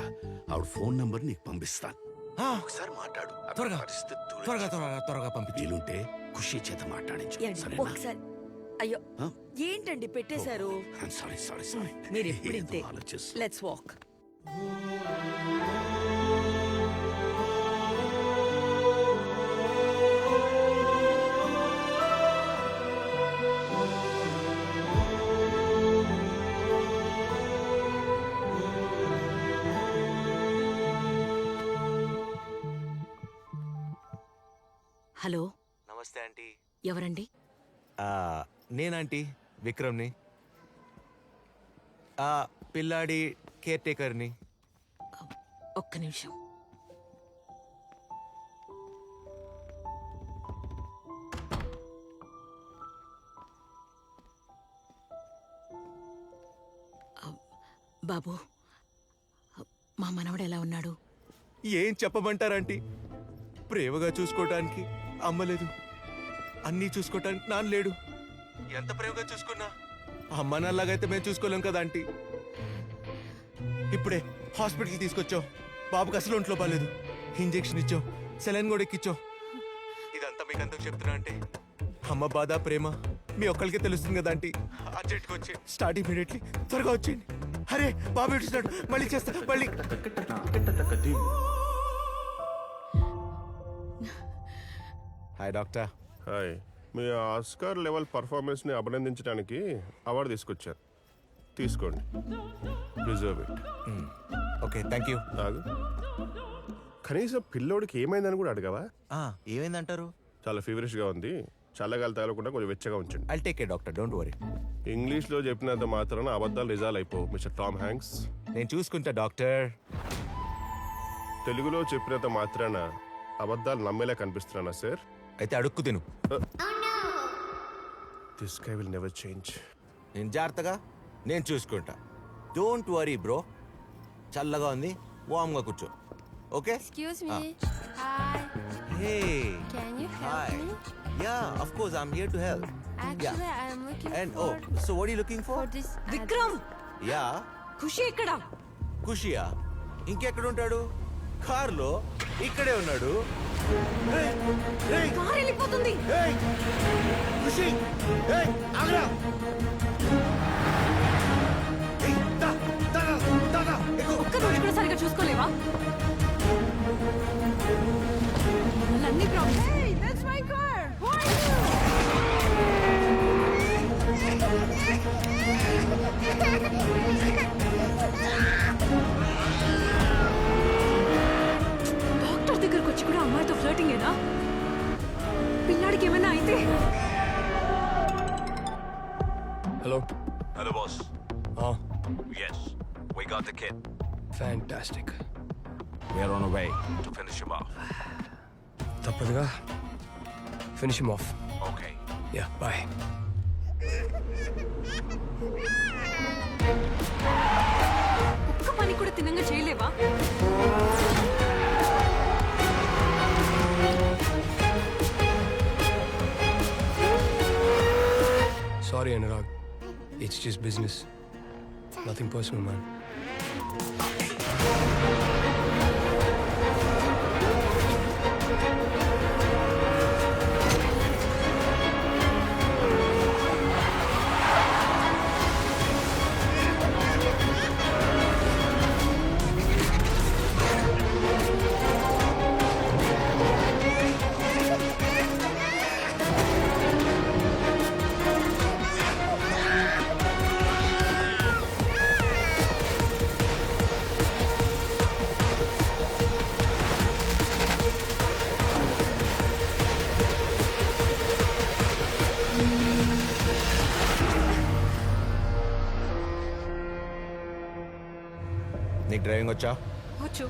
Speaker 2: ఆవిడ ఫోన్ నంబర్ నీకు పంపిస్తాను, ఒకసారి మాట్లాడు.
Speaker 4: త్వరగా త్వరగా త్వరగా త్వరగా పంపి.
Speaker 2: వీలుంటే ఖుషి చేత మాట్లాడించు.
Speaker 1: ఒకసారి. అయ్యో ఏంటండి పెట్టేశారు?
Speaker 2: Sorry sorry sorry.
Speaker 1: మీరు ఎప్పుడు ఇంతే. Let's walk. హలో.
Speaker 4: నమస్తే ఆంటీ.
Speaker 1: ఎవరండి?
Speaker 4: నేనంటీ విక్రమ్ని, పిల్లాడి కేర్ టేకర్ని.
Speaker 1: ఒక్క నిమిషం. బాబు, మా మనవడు ఎలా ఉన్నాడు?
Speaker 4: ఏం చెప్పమంటారంటీ? ప్రేమగా చూసుకోవటానికి అమ్మ లేదు, అన్నీ చూసుకోవటానికి నాన్న లేడు. ఎంత ప్రేమగా చూసుకున్నా అమ్మ నాన్నలాగైతే మేము చూసుకోలేం కదా ఆంటీ. ఇప్పుడే హాస్పిటల్కి తీసుకొచ్చాం. బాబుకి అసలు ఒంట్లో బాగాలేదు. ఇంజెక్షన్ ఇచ్చాం, సెలైన్ కూడా ఎక్కిచ్చాం. ఇదంతా మీకు అంతకు చెప్తున్నా అంటే అమ్మ బాధ ప్రేమ మీ ఒక్కరికే తెలుస్తుంది కదా ఆంటీ. అర్జెంట్గా వచ్చి స్టార్ట్ ఇమీడియట్లీ. త్వరగా వచ్చేయండి. అరే బాబు ఇస్తున్నాడు, మళ్ళీ చేస్తా మళ్ళీ. Hi doctor.
Speaker 20: హాయ్. మీ ఆస్కార్ లెవెల్ పర్ఫార్మెన్స్ని అభినందించడానికి అవార్డు తీసుకొచ్చారు, తీసుకోండి. Reserve it.
Speaker 4: Okay thank you.
Speaker 20: ఆగు, కనీసం పిల్లోడికి ఏమైందని కూడా అడగవా?
Speaker 4: ఏమైందంటారు?
Speaker 20: చాలా ఫీవరిష్గా ఉంది, చల్లగాలి తగలకుండా కొంచెం వెచ్చగా ఉంచండి.
Speaker 4: I'll take care doctor, don't worry.
Speaker 20: ఇంగ్లీష్లో చెప్పినంత మాత్రాన అబద్ధాలు నిజాలు అయిపో మిస్టర్ టామ్ హ్యాంక్స్.
Speaker 4: నేను చూసుకుంటా డాక్టర్.
Speaker 20: తెలుగులో చెప్పినంత మాత్రాన అబద్ధాలు నమ్మేలా కనిపిస్తున్నానా సార్?
Speaker 4: అయితే అడుక్కు తిను.
Speaker 20: This guy will never change.
Speaker 4: నేను జాగ్రత్తగా నేను చూసుకుంటా. Don't worry bro. చల్లగా ఉంది, వామ్గా కూర్చో. Okay?
Speaker 17: Excuse me. Hi.
Speaker 4: Hey.
Speaker 17: Can you help
Speaker 4: Hi.
Speaker 17: me?
Speaker 4: Yeah, of course I'm here to help.
Speaker 17: Actually, I am looking
Speaker 4: And
Speaker 17: for
Speaker 4: so what are you looking for?
Speaker 17: this.
Speaker 18: Vikram,
Speaker 4: Yeah.
Speaker 18: ఖుషి ఎక్కడా?
Speaker 4: ఖుషియా? ఇంకెక్కడ ఉంటాడు? కార్లో ఇక్కడే ఉన్నాడు.
Speaker 18: Car వెళ్ళిపోతుంది. ఒక్క రోజు కూడా సరిగా చూసుకోలేవా? అన్ని ప్రాబ్లమ్స్. డాక్టర్ దగ్గరకు వచ్చి కూడా అమ్మాయితో ఫ్లర్టింగ్ ఏనా? పిల్లాడికి ఏమైనా అయితే?
Speaker 16: Hello.
Speaker 3: Hello boss. Yes, we got the kid.
Speaker 16: Fantastic.
Speaker 3: We are on our way to finish him off.
Speaker 16: తప్పదుగా. Finish him off.
Speaker 3: Okay.
Speaker 16: Yeah, bye.
Speaker 18: ఒక్క పని కూడా తినంగా చేయలేవా?
Speaker 16: Sorry, Anurag. It's just business. Nothing personal, man.
Speaker 4: నీకు driving వచ్చా?
Speaker 18: వచ్చు.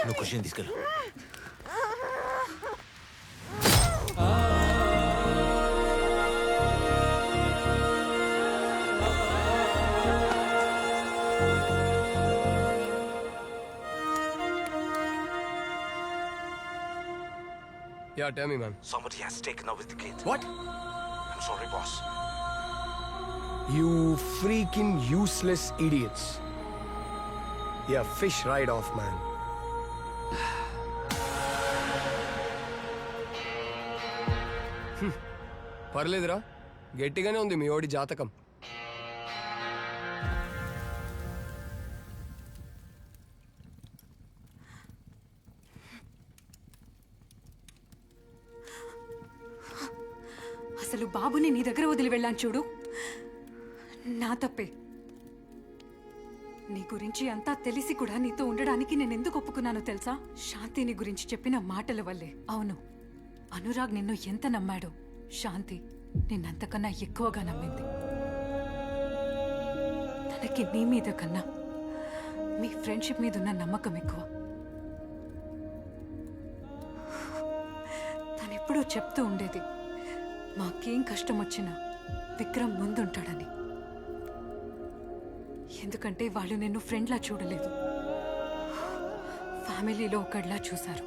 Speaker 3: నువ్వు ఖుషిని తీసుకెళ్ళు.
Speaker 16: Yeah, tell me, man.
Speaker 3: Somebody has taken over the kid.
Speaker 16: What?
Speaker 3: I'm sorry, boss.
Speaker 16: You freaking useless idiots. Yeah, fish right off, man. పర్లేదురా, గట్టిగానే ఉంది మీ ఓడి జాతకం.
Speaker 18: బాబుని నీ దగ్గర వదిలి వెళ్ళాను చూడు, నా తప్పే. నీ గురించి అంతా తెలిసి కూడా నీతో ఉండడానికి నేను ఎందుకు ఒప్పుకున్నానో తెలుసా? శాంతి నీ గురించి చెప్పిన మాటల వల్లే. అవును, అనురాగ్ నిన్ను ఎంత నమ్మాడో శాంతి నిన్నంతకన్నా ఎక్కువగా నమ్మింది. తనకి నీ మీద కన్నా మీ ఫ్రెండ్షిప్ మీద ఉన్న నమ్మకం ఎక్కువ. తనెప్పుడూ చెప్తూ ఉండేది, మాకేం కష్టం వచ్చినా విక్రమ్ ముందుంటాడని. ఎందుకంటే వాళ్ళు నిన్ను ఫ్రెండ్లా చూడలేదు, ఫ్యామిలీలో ఒకడిలా చూశారు.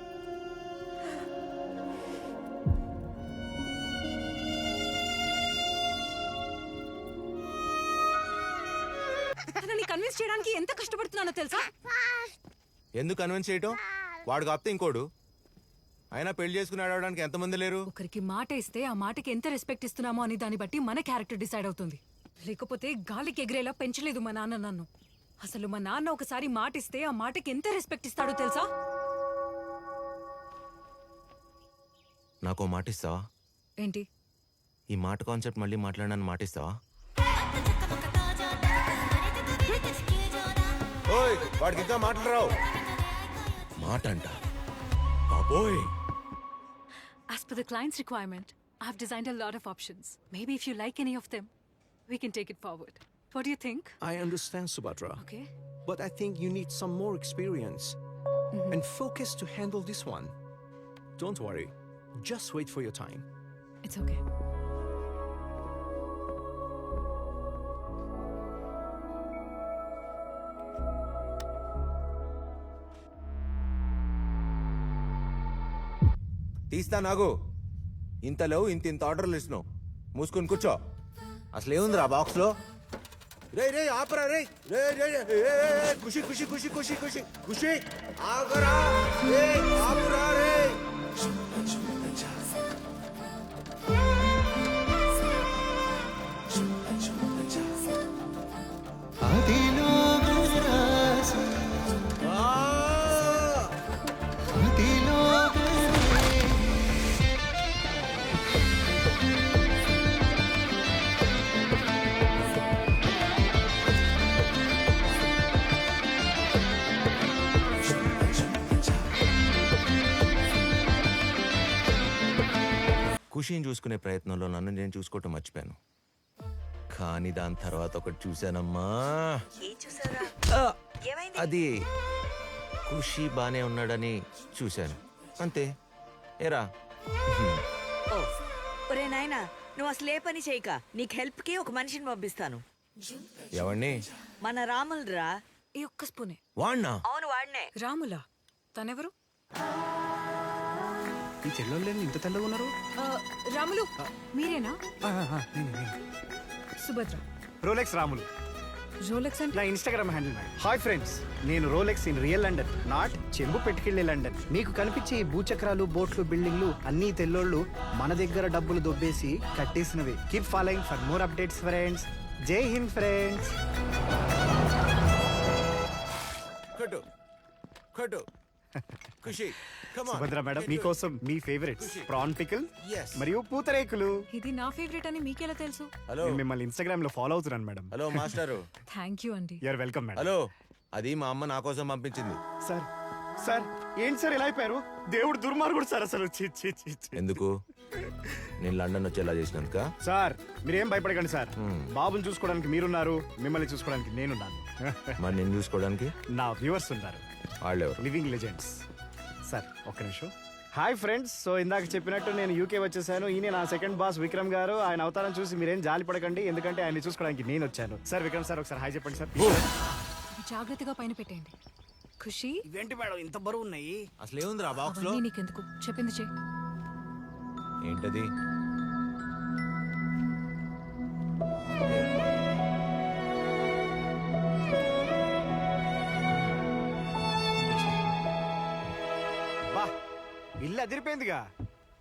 Speaker 18: తనని కన్విన్స్ చేయడానికి ఎంత కష్టపడుతున్నానో తెలుసా?
Speaker 4: ఎందుకు కన్విన్స్ చేయటం? వాడు కాపితే ఇంకోడు. అయినా పెళ్లి చేసుకుని ఆడడానికి ఎంతమంది లేరు?
Speaker 18: ఒకరికి మాట ఇస్తే ఆ మాటకి ఎంత రెస్పెక్ట్ ఇస్తున్నామో అని దాన్ని బట్టి మన క్యారెక్టర్ డిసైడ్ అవుతుంది. లేకపోతే గాలికి ఎగిరేలా పెంచలేదు మా నాన్న నన్ను. అసలు మా నాన్న ఒకసారి మాట ఇస్తే ఆ మాటకి ఎంత రెస్పెక్ట్ ఇస్తాడో తెలుసా?
Speaker 4: నాకు మాట ఇస్తావా?
Speaker 18: ఏంటి?
Speaker 4: ఈ మాట కాన్సెప్ట్ మళ్ళీ మాట్లాడడానికి మాట ఇస్తావా? ఓయ్, వాడికి ఇంకా మాటలు రావు. మాట అంట బాబోయ్.
Speaker 18: As per the client's requirement, I've designed a lot of options. Maybe if you like any of them, we can take it forward. What do you think?
Speaker 19: I understand, Subhadra.
Speaker 18: Okay.
Speaker 19: But I think you need some more experience and focus to handle this one. Don't worry. Just wait for your time.
Speaker 18: It's okay.
Speaker 4: తీస్తా నాగు. ఇంతలో ఇంత ఆర్డర్లు ఇస్తున్నావు. మూసుకొని కూర్చో. అసలు ఏముంది రా బాక్స్ లో? రే రే ఆపరా రే. రే రే ఖుషి ఖుషి ఖుషి ఖుషి ఖుషి ఖుషి ఆగరా. రే ఆపురా రే. ఖుషిని చూసుకునే ప్రయత్నంలో నన్ను నేను చూసుకోవటం మర్చిపోయాను. కానీ దాని తర్వాత ఒకటి చూశానమ్మా. అది ఖుషి బానే ఉన్నాడని చూశాను, అంతే. ఏరా?
Speaker 21: ఒరే నాయనా, నువ్వు అసలు ఏ పని చేయక నీకు హెల్ప్ కి ఒక మనిషిని పంపిస్తాను.
Speaker 4: ఎవరిని?
Speaker 21: మన రాములరా.
Speaker 18: ఈ ఒక్క స్పూనే.
Speaker 4: వాణ్ణా?
Speaker 21: అవును, వాడినే.
Speaker 18: రాములా? తనెవరు?
Speaker 19: ఈ చెల్లెళ్ళు ఇంత తెల్లగా ఉన్నారు?
Speaker 18: రాములు మీరేనా? సుభద్ర.
Speaker 22: రోలెక్స్ రాములు.
Speaker 18: రోలెక్స్ అంటే?
Speaker 22: నా Instagram handle madam. Hi friends, నేను Rolex in real London, not చెంబు పెట్టుకెళ్ళే లండన్. మీకు కనిపించే ఈ భూచక్రాలు, బోట్లు, బిల్డింగ్లు అన్ని తెల్లోళ్ళు మన దగ్గర డబ్బులు దొబ్బేసి కట్టేసినవి. Keep following for more updates friends. Jai Hind friends.
Speaker 4: కట్టు కట్టు ఖుషి.
Speaker 22: సుభద్ర మేడం, మీకోసం మీ ఫేవరెట్స్ ప్రాన్ పికిల్ మరియు పూతరేకులు.
Speaker 18: ఇది నా ఫేవరెట్ అని మీకెలా తెలుసు?
Speaker 4: హలో,
Speaker 22: నేను మిమ్మల్ని ఇన్స్టాగ్రామ్ లో ఫాలో అవుతున్నాను మేడం.
Speaker 4: హలో మాస్టారు.
Speaker 18: థ్యాంక్ యూ అండి.
Speaker 22: You're welcome madam.
Speaker 4: హలో, అది మా అమ్మ నా కోసం పంపించింది.
Speaker 22: సార్ సార్ ఏంటి సార్ ఇలా అయిపోయారు? దేవుడు దుర్మార్గుడు సార్ అసలు.
Speaker 4: ఎందుకు? నేను లండన్ వచ్చేలా చేసినందుక?
Speaker 22: సార్ మీరేం భయపడకండి సార్. బాబుని చూసుకోవడానికి మీరున్నారు, మిమ్మల్ని చూసుకోవడానికి నేనున్నాను.
Speaker 4: మరి నేను చూసుకోవడానికి
Speaker 22: నా వ్యూవర్స్ ఉన్నారు,
Speaker 4: వాళ్ళెవరు?
Speaker 22: Living legends. సార్ ఒక్క నిమిషం. హాయ్ ఫ్రెండ్స్, సో ఇందాక చెప్పినట్టు నేను యూకే వచ్చేసాను. ఈయన నా సెకండ్ బాస్ విక్రమ్ గారు. ఆయన అవతారం చూసి మీరేం జాలి పడకండి, ఎందుకంటే ఆయన చూసుకోవడానికి నేను వచ్చాను. సార్ విక్రమ్ సార్ ఒకసారి హాయ్ చెప్పండి సార్.
Speaker 18: జాగ్రత్తగా పైన పెట్టేయండి. ఖుషి,
Speaker 22: ఇవేంటి మేడం ఇంత బరువు ఉన్నాయి?
Speaker 4: అసలు ఏముంది రా బాక్స్ లో?
Speaker 18: నీకెందుకు, చెప్పింది చే.
Speaker 4: ఏంటది?
Speaker 22: ఇల్లు అదిరిపోయిందిగా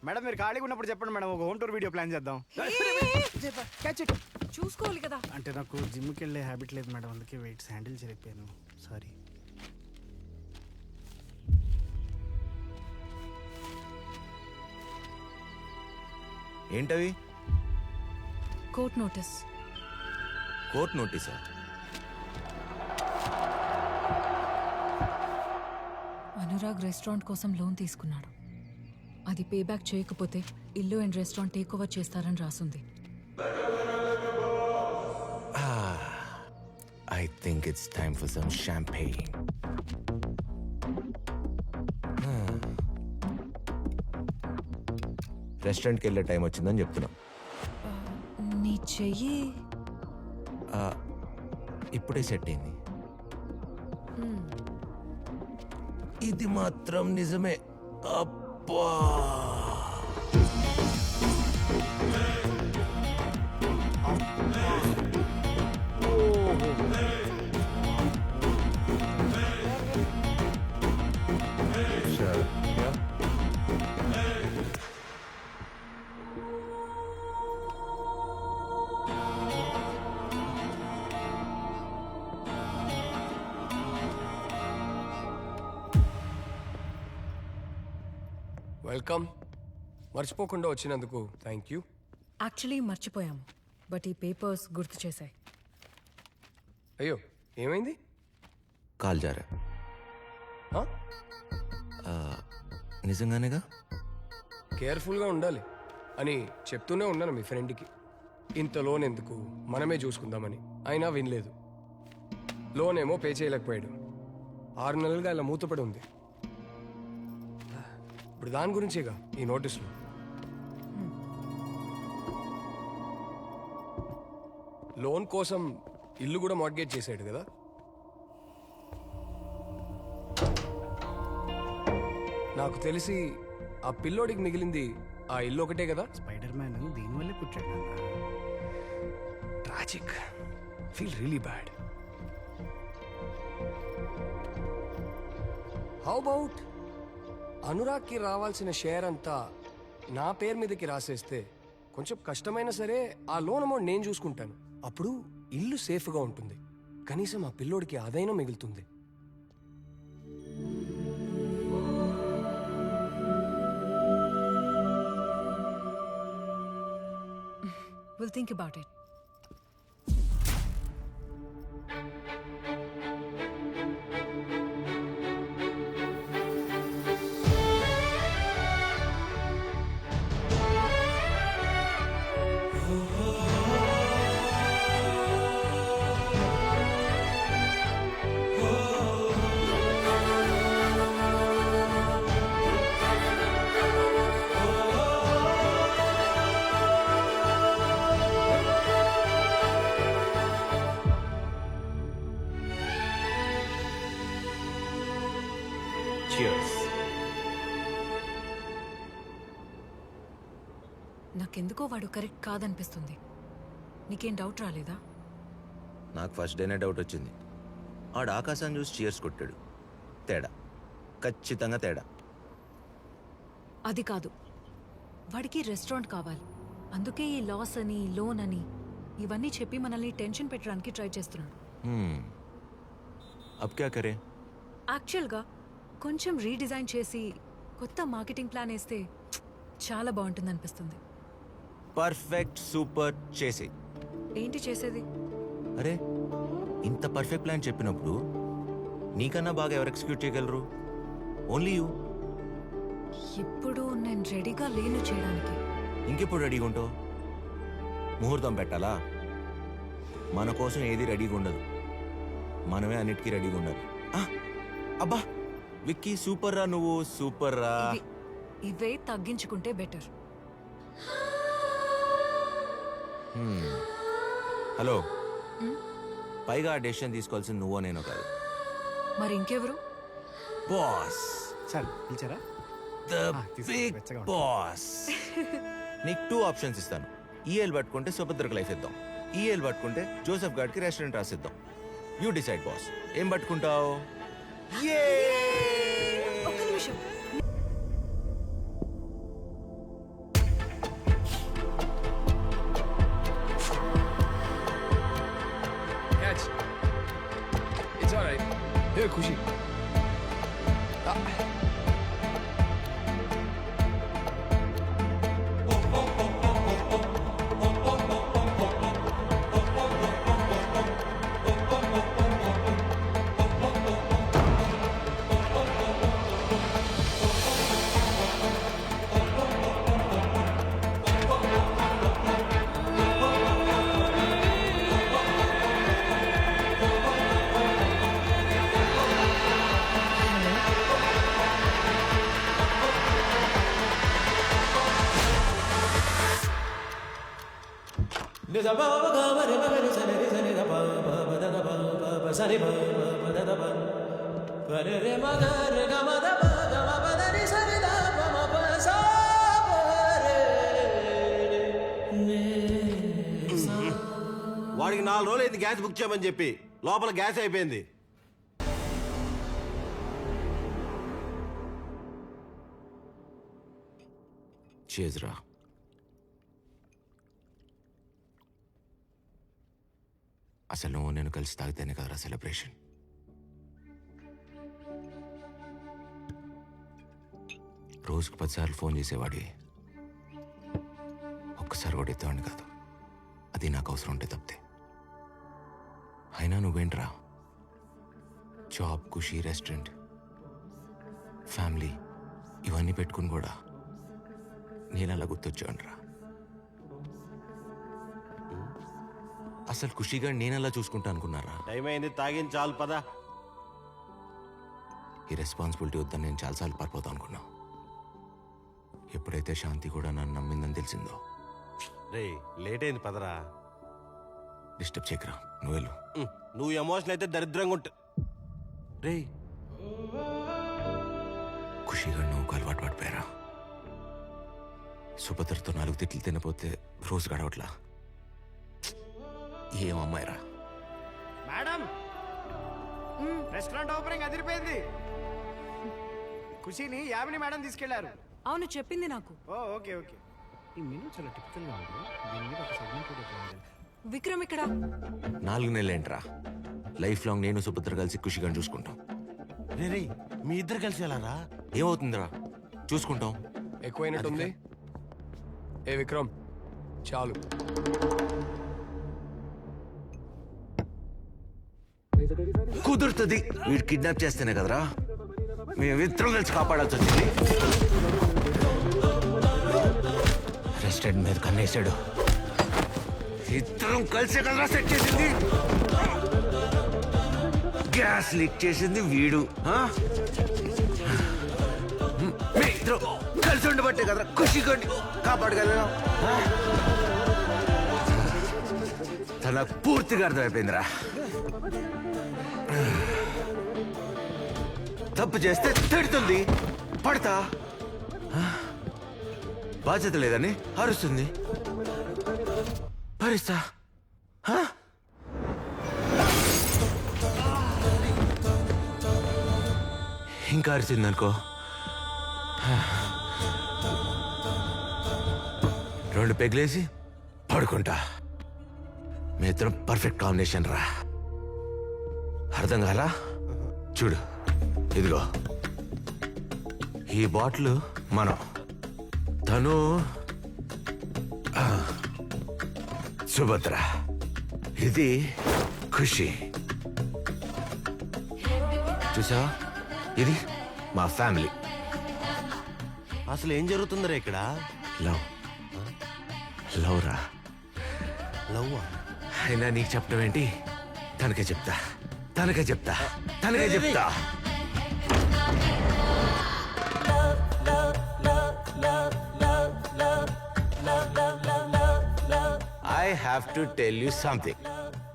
Speaker 22: మేడం. మీరు ఖాళీగా ఉన్నప్పుడు చెప్పండి మేడం, ఒక హోమ్ టూర్ వీడియో ప్లాన్ చేద్దాం.
Speaker 18: చూసుకోవాలి కదా.
Speaker 22: అంటే నాకు జిమ్కి వెళ్ళే హ్యాబిట్ లేదు మేడం, అందుకే వెయిట్స్ హ్యాండిల్ చేయలేకపోయాను. సారీ.
Speaker 4: ఏంటవి?
Speaker 18: Court notice.
Speaker 4: కోర్ట్ నోటీసా?
Speaker 18: అనురాగ్ రెస్టారెంట్ కోసం లోన్ తీసుకున్నాడు. అది పే బ్యాక్ చేయకపోతే ఇల్లు అండ్ రెస్టారెంట్ టేక్ ఓవర్ చేస్తారని రాసుంది.
Speaker 4: I think it's time for some champagne. రెస్టారెంట్కి వెళ్ళే టైం వచ్చిందని చెప్తున్నా.
Speaker 18: నీ చెయ్యి
Speaker 4: ఇప్పుడే సెట్ అయింది. ఇది మాత్రం నిజమే. అబ్బా,
Speaker 16: వెల్కమ్. మర్చిపోకుండా వచ్చినందుకు థ్యాంక్ యూ.
Speaker 18: యాక్చువల్లీ మర్చిపోయాము, బట్ ఈ పేపర్స్ గుర్తు చేశాయి.
Speaker 16: అయ్యో, ఏమైంది?
Speaker 4: కాల్ జారా. నిజంగానేగా?
Speaker 16: కేర్ఫుల్గా ఉండాలి అని చెప్తూనే ఉన్నాను మీ ఫ్రెండ్కి. ఇంత లోన్ ఎందుకు, మనమే చూసుకుందామని. అయినా వినలేదు. లోన్ ఏమో పే చేయలేకపోయాడు. 6 నెలలుగా ఇలా మూతపడి ఉంది. ఇప్పుడు దాని గురించేగా ఈ నోటీసులు. లోన్ కోసం ఇల్లు కూడా మార్గేజ్ చేశాడు కదా. నాకు తెలిసి ఆ పిల్లోడికి మిగిలింది ఆ ఇల్లు ఒకటే కదా.
Speaker 22: స్పైడర్ మ్యాన్ దీనివల్లే పుట్టాడు.
Speaker 16: Tragic. Feel really bad. How about అనురాగ్కి రావాల్సిన షేర్ అంతా నా పేరు మీదకి రాసేస్తే కొంచెం కష్టమైనా సరే ఆ లోన్ అమౌంట్ నేను చూసుకుంటాను. అప్పుడు ఇల్లు సేఫ్గా ఉంటుంది. కనీసం ఆ పిల్లోడికి అదైనా మిగులుతుంది.
Speaker 18: We'll think about it.
Speaker 4: Cheers.
Speaker 18: నాకెందుకో వాడు కరెక్ట్ కాదనిపిస్తుంది. నీకేం డౌట్ రాలేదా?
Speaker 4: నాకు ఫస్ట్ డేనే డౌట్ వచ్చింది. ఆడు ఆకాశాన్ని చూసి చీర్స్ కొట్టాడు. తేడా, ఖచ్చితంగా తేడా.
Speaker 18: అది కాదు, వాడికి రెస్టారెంట్ కావాలి. అందుకే ఈ లాస్ అని లోన్ అని ఇవన్నీ చెప్పి మనల్ని టెన్షన్ పెట్టడానికి ట్రై చేస్తున్నాడు.
Speaker 4: అబ్ క్యా కరే?
Speaker 18: యాక్చువల్గా కొంచెం రీడిజైన్ చేసి కొత్త మార్కెటింగ్ ప్లాన్ వేస్తే చాలా బాగుంటుంది అనిపిస్తుంది.
Speaker 4: పర్ఫెక్ట్, సూపర్, చేసే.
Speaker 18: ఏంటి చేసేది?
Speaker 4: అరే, ఇంత పర్ఫెక్ట్ ప్లాన్ చెప్పినప్పుడు నీకన్నా బాగా ఎవరు ఎగ్జిక్యూట్ చేయగలరు? Only you.
Speaker 18: ఇప్పుడు నేను రెడీగా లేను చేయడానికి.
Speaker 4: ఇంకెప్పుడు రెడీగా ఉంటావు? ముహూర్తం పెట్టాలా? మన కోసం ఏది రెడీగా ఉండదు. మనమే అన్నిటికీ రెడీగా ఉండాలి. అబ్బా విక్కీ, సూపర్ రా, నువ్వు సూపర్ రా.
Speaker 18: ఇవే తగ్గించుకుంటే బెటర్.
Speaker 4: హలో, పైగా ఆ డెసిషన్ తీసుకోవాల్సింది నువ్వో నేనో కాదు.
Speaker 18: మరి ఇంకెవరు?
Speaker 4: బాస్.
Speaker 22: సార్ పిలిచారా?
Speaker 4: The big boss. నీకు 2 ఆప్షన్స్ ఇస్తాను. ఈఎల్ పట్టుకుంటే సుభద్రకు లైఫ్ ఇద్దాం, ఈఎల్ పట్టుకుంటే జోసెఫ్ గార్డ్కి రెస్టారెంట్ రాసిద్దాం. యూ డిసైడ్ బాస్, ఏం పట్టుకుంటావు?
Speaker 18: ఒక్క నిమిషం.
Speaker 16: Catch. It's all right. Here, Kushi.
Speaker 14: వాడికి 4 రోజులు అయింది గ్యాస్ బుక్ చేయమని చెప్పి, లోపల గ్యాస్ అయిపోయింది.
Speaker 3: చేజ్రా. అసలు నువ్వు నేను కలిసి తాగితేనే కదరా సెలబ్రేషన్. రోజుకు 10 సార్లు ఫోన్ చేసేవాడి, ఒక్కసారి కూడా ఎత్తేవాడిని కాదు. అది నాకు అవసరం ఉంటే తప్పితే. అయినా నువ్వేంట్రా, జాబ్, ఖుషి, రెస్టారెంట్, ఫ్యామిలీ ఇవన్నీ పెట్టుకుని కూడా నేను అలా గుర్తొచ్చానురా. అసలు ఖుషిగా నేను అలా చూసుకుంటా అనుకున్నారా?
Speaker 14: టైం అయింది, తాగిన చాలు పదా.
Speaker 3: ఈ రెస్పాన్సిబిలిటీ వద్దని నేను చాలాసార్లు పారిపోతాను అనుకున్నా. ఎప్పుడైతే శాంతి కూడా నన్ను నమ్మిందని తెలిసిందో.
Speaker 14: రే లేట్ అయింది పదరా.
Speaker 3: డిస్టర్బ్ చేయకరా, నువ్వు వెళ్ళు.
Speaker 14: నువ్వు ఎమోషన్ అయితే దరిద్రంగా ఉంట.
Speaker 3: రే ఖుషిగా నువ్వు అలవాటు పడిపోయారా? సుభద్రతో 4 తిట్లు తినపోతే రోజు గడవట్లా. ఏం అమ్మాయిరా.
Speaker 22: మేడం, రెస్టారెంట్ ఓపెనింగ్ అదిరిపోయింది. ఖుషిని యామిని మేడం తీసుకెళ్లారు.
Speaker 18: అవును, చెప్పింది నాకు.
Speaker 22: ఓ ఓకే ఓకే. ఈ మెనూ చాలా టిపికల్ గా ఉంది. దీని మీద ఒక సెగ్మెంట్ కూడా ప్లాన్ చేయాలి.
Speaker 18: విక్రమ్ ఇక్కడ
Speaker 3: 4 నెలలేంట్రా. లైఫ్ లాంగ్ నేను సుభద్ర కలిసి ఖుషిగా చూసుకుంటాం.
Speaker 14: రే మీ ఇద్దరు కలిసి వెళ్ళారా?
Speaker 3: ఏమవుతుందిరా, చూసుకుంటాం.
Speaker 16: ఎక్కువైనట్టుంది. ఏ విక్రమ్, చాలు.
Speaker 3: కుదురుతుంది. వీడు కిడ్నాప్ చేస్తేనే కదరా మేమిద్దరం కలిసి కాపాడాల్సి వచ్చింది. రెస్టారెంట్ మీద కన్నేసాడు. ఇద్దరం కలిసే కదరా సెట్ చేసింది. గ్యాస్ లీక్ చేసింది వీడు. మీ ఇద్దరం కలిసి ఉండబట్టే కదరా ఖుషిగా కాపాడగలను. తనకు పూర్తిగా అర్థమైపోయిందిరా. తప్పు చేస్తే తిడుతుంది, పడతా. బాధ్యత లేదని అరుస్తుంది, భరిస్తా. ఇంకా అరిచిందనుకో, 2 పెగ్లేసి పడుకుంటా. మీ ఇద్దరం పర్ఫెక్ట్ కాంబినేషన్ రా. అర్థం కాలా? చూడు, ఇదిగో ఈ బాటిల్ మనం, తను సుభద్ర, ఇది ఖుషి. చూసావా, ఇది మా ఫ్యామిలీ.
Speaker 14: అసలు ఏం జరుగుతుందిరా ఇక్కడ?
Speaker 3: లవ్. లవ్ రా.
Speaker 14: లవ్.
Speaker 3: అయినా నీకు చెప్పడం ఏంటి? తనకే చెప్తా, తనకే చెప్తా, తనకే చెప్తా. I have to tell you something.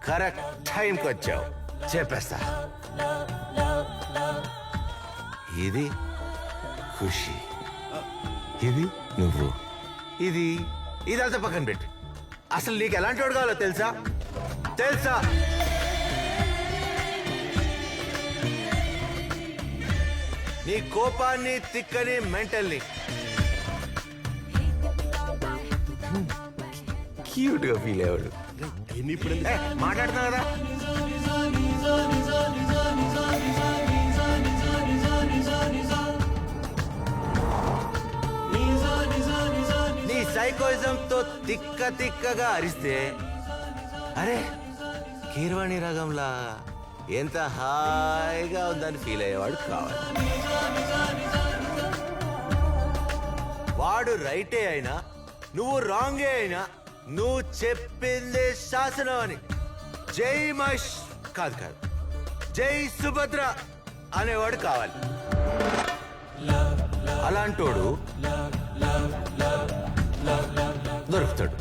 Speaker 3: Correct టైంకి వచ్చావు, చెప్పేస్తా. ఇది ఖుషి, ఇది నువ్వు, ఇది ఇదంతా పక్కన పెట్టు. అసలు నీకు ఎలాంటి వాడు కావాలో తెలుసా? తెలుసా? నీ కోపాన్ని, తిక్కని, మెంటల్ని క్యూట్ గా ఫీల్ అయ్యాడు. మాట్లాడుతున్నా కదా. నీ సైకోయిజం తో తిక్క తిక్కగా అరిస్తే, అరే కీర్వాణి రాగంలా ఎంత హాయిగా ఉందని ఫీల్ అయ్యేవాడు కావాలి. వాడు రైటే అయినా, నువ్వు రాంగే అయినా, నువ్వు చెప్పిందే శాసనం అని జై మహేష్ కాదు కాదు, జై సుభద్ర అనేవాడు కావాలి. అలాంటోడు దొరుకుతాడు.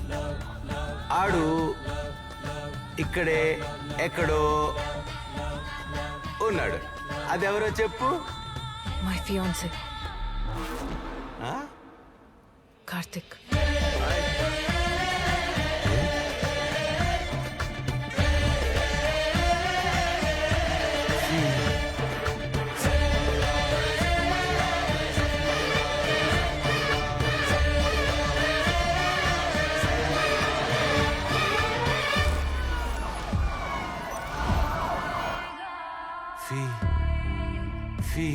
Speaker 3: ఆడు ఇక్కడే ఎక్కడో ఉన్నాడు. అదెవరో చెప్పు.
Speaker 18: మై ఫియాన్సీ
Speaker 3: ఆ?
Speaker 18: Karthik.
Speaker 3: Fee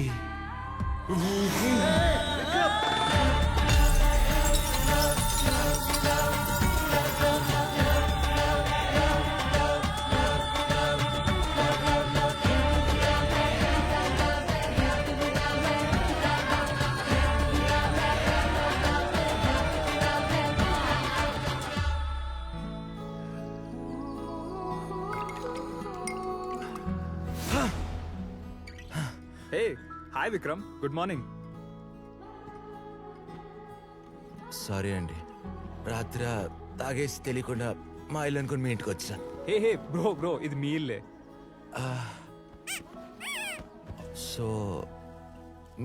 Speaker 5: Hey, hi Vikram. Good morning.
Speaker 4: Sorry అండి, రాత్రి తాగేసి తెలియకుండా మా ఇల్లు అనుకుని మీ ఇంటికి వచ్చా.
Speaker 5: హే బ్రో ఇది మీ ఇల్లే.
Speaker 4: సో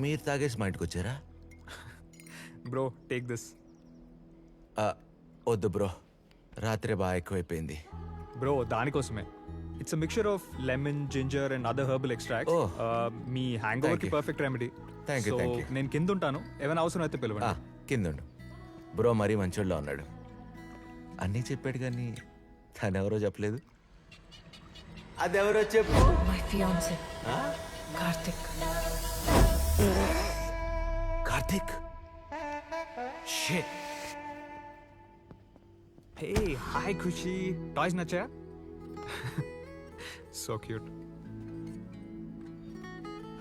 Speaker 4: మీరు తాగేసి మా ఇంటికి వచ్చారా?
Speaker 5: Bro take this.
Speaker 4: వద్దు బ్రో, రాత్రి బాగా ఎక్కువైపోయింది.
Speaker 5: బ్రో దానికోసమే. It's a mixture of lemon, ginger and other herbal extract. Me hang over కి పర్ఫెక్ట్ రెమెడీ.
Speaker 4: Thank you.
Speaker 5: నేను కింద ఉంటాను, ఏమైనా అవసరం అయితే పిలవండి.
Speaker 4: కింద ఉండు. బ్రో మరీ మంచోళ్ళలో ఉన్నాడు. అన్నీ చెప్పాడు కానీ తనెవరో చెప్పలేదు.
Speaker 3: అదెవరో చెప్పు.
Speaker 18: My fiancee Karthik.
Speaker 4: Karthik.
Speaker 5: Shit. Hey hi Khushi. Toys నచ్చా? So cute.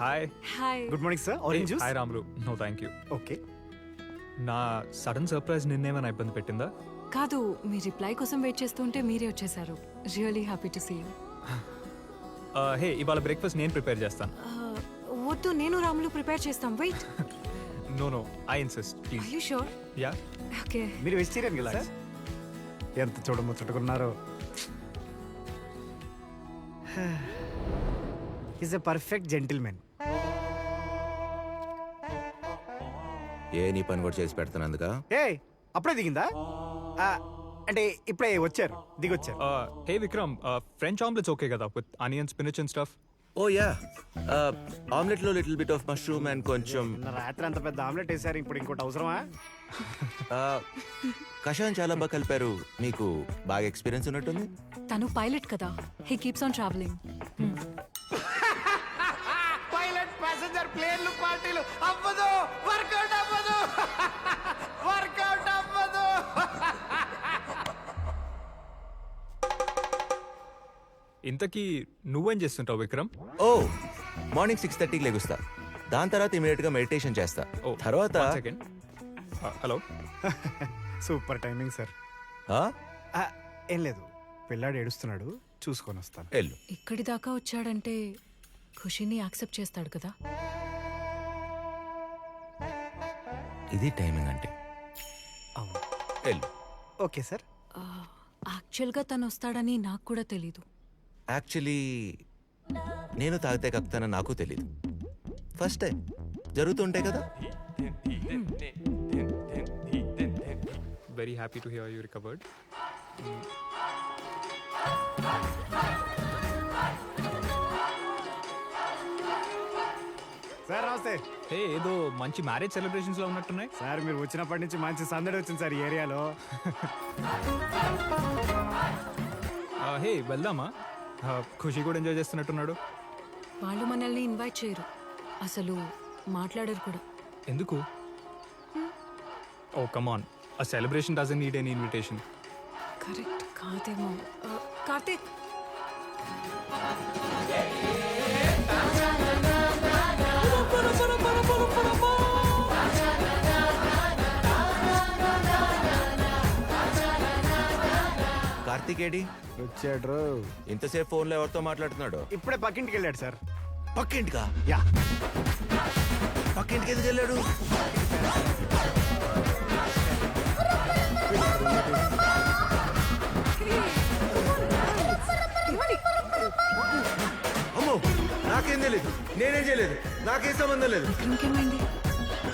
Speaker 5: Hi.
Speaker 18: Hi.
Speaker 22: Good morning sir. Orange juice.
Speaker 5: Hi Ramulu. No thank you.
Speaker 22: Okay.
Speaker 5: నా సడన్ సర్ప్రైజ్ నిన్నేమైనా ఇబ్బంది పెట్టిందా?
Speaker 18: కాదు, మీ రిప్లై కోసం వెయిట్ చేస్తుంటే మీరే వచ్చేసారు. Really happy to see you.
Speaker 5: Hey ఇవాళ బ్రేక్ఫాస్ట్ నేను ప్రిపేర్ చేస్తాను.
Speaker 18: వద్దు, నేను రాములు ప్రిపేర్ చేస్తాం. Wait.
Speaker 5: No I insist please.
Speaker 18: Are you sure?
Speaker 5: Yeah.
Speaker 18: Okay.
Speaker 22: మీరు వెజిటేరియన్ కదా సార్? ఎంత చూడముచ్చటుకున్నారో. Is a perfect gentlemen.
Speaker 4: ఏ నీ పని కూడా చేసి పెడుతున్నందుక?
Speaker 22: ఏ అప్పుడే దిగిందా? అంటే ఇప్పుడే వచ్చారు, దిగొచ్చారు.
Speaker 5: Hey Vikram, French omelettes okay కదా with onion, spinach and stuff?
Speaker 4: Oh yeah. Omelette లో little bit of mushroom and కొంచెం.
Speaker 22: రాత్రి అంత పెద్ద ఆమ్లెట్ వేసారు, ఇప్పుడు ఇంకోటి అవసరమా?
Speaker 4: కషాయం చాలా బాగా కలిపారు. మీకు బాగా ఎక్స్పీరియన్స్ ఉన్నట్టుంది.
Speaker 18: తను పైలట్ కదా, he keeps on travelling.
Speaker 22: Pilot passenger ప్లేన్లు పార్టీలు అవ్వదు, వర్కౌట్ అవ్వదు, వర్కౌట్ అవ్వదు.
Speaker 5: ఇంతకీ నువ్వేం చేస్తుంటావు విక్రమ్?
Speaker 4: ఓ మార్నింగ్ 6:30కి లెగుస్తా. దాని తర్వాత ఇమీడియట్ గా మెడిటేషన్ చేస్తా. తర్వాత
Speaker 5: హలో.
Speaker 22: Super timing sir. ఏం లేదు, పిల్లాడు ఏడుస్తున్నాడు, చూసుకొని వస్తాను.
Speaker 4: వెళ్ళు.
Speaker 18: ఇక్కడి దాకా వచ్చాడంటే ఖుషిని యాక్సెప్ట్ చేస్తాడు కదా.
Speaker 4: ఇది టైమింగ్ అంటే.
Speaker 22: అవును.
Speaker 4: వెళ్ళు.
Speaker 22: Okay sir.
Speaker 18: యాక్చువల్గా తను వస్తాడని నాకు కూడా తెలీదు.
Speaker 4: యాక్చువల్లీ నేను తాగితే కక్కుతానని నాకు తెలీదు. ఫస్ట్ టైం జరుగుతుంటాయి కదా.
Speaker 5: Very happy to hear you recovered.
Speaker 22: Sir నమస్తే.
Speaker 5: హే ఏదో మంచి మ్యారేజ్ సెలబ్రేషన్స్ లో ఉన్నట్టున్నాయి.
Speaker 22: సార్ మీరు వచ్చినప్పటి నుంచి మంచి సందడి వచ్చింది సార్ ఈ ఏరియాలో.
Speaker 5: హే వెళ్దామా? ఖుషి కూడా ఎంజాయ్ చేస్తున్నట్టున్నాడు.
Speaker 18: వాళ్ళు మనల్ని ఇన్వైట్ చేయరు, అసలు మాట్లాడరు కూడా.
Speaker 5: ఎందుకు? Oh come on, a celebration doesn't need any invitation.
Speaker 18: Correct కాదేమో. కార్తిక్.
Speaker 4: కార్తీక్ ఏడి?
Speaker 22: వచ్చాడు.
Speaker 4: ఇంతసేపు ఫోన్లో ఎవరితో మాట్లాడుతున్నాడు?
Speaker 22: ఇప్పుడే పక్కింటికి వెళ్ళాడు సార్.
Speaker 4: పక్కింటికా?
Speaker 22: యా.
Speaker 4: పక్కింటికి ఎందుకు వెళ్ళాడు? నాకేం తెలియదు, నేనేం చేయలేదు, నాకేం సంబంధం లేదు.
Speaker 18: ఇంకేమైంది?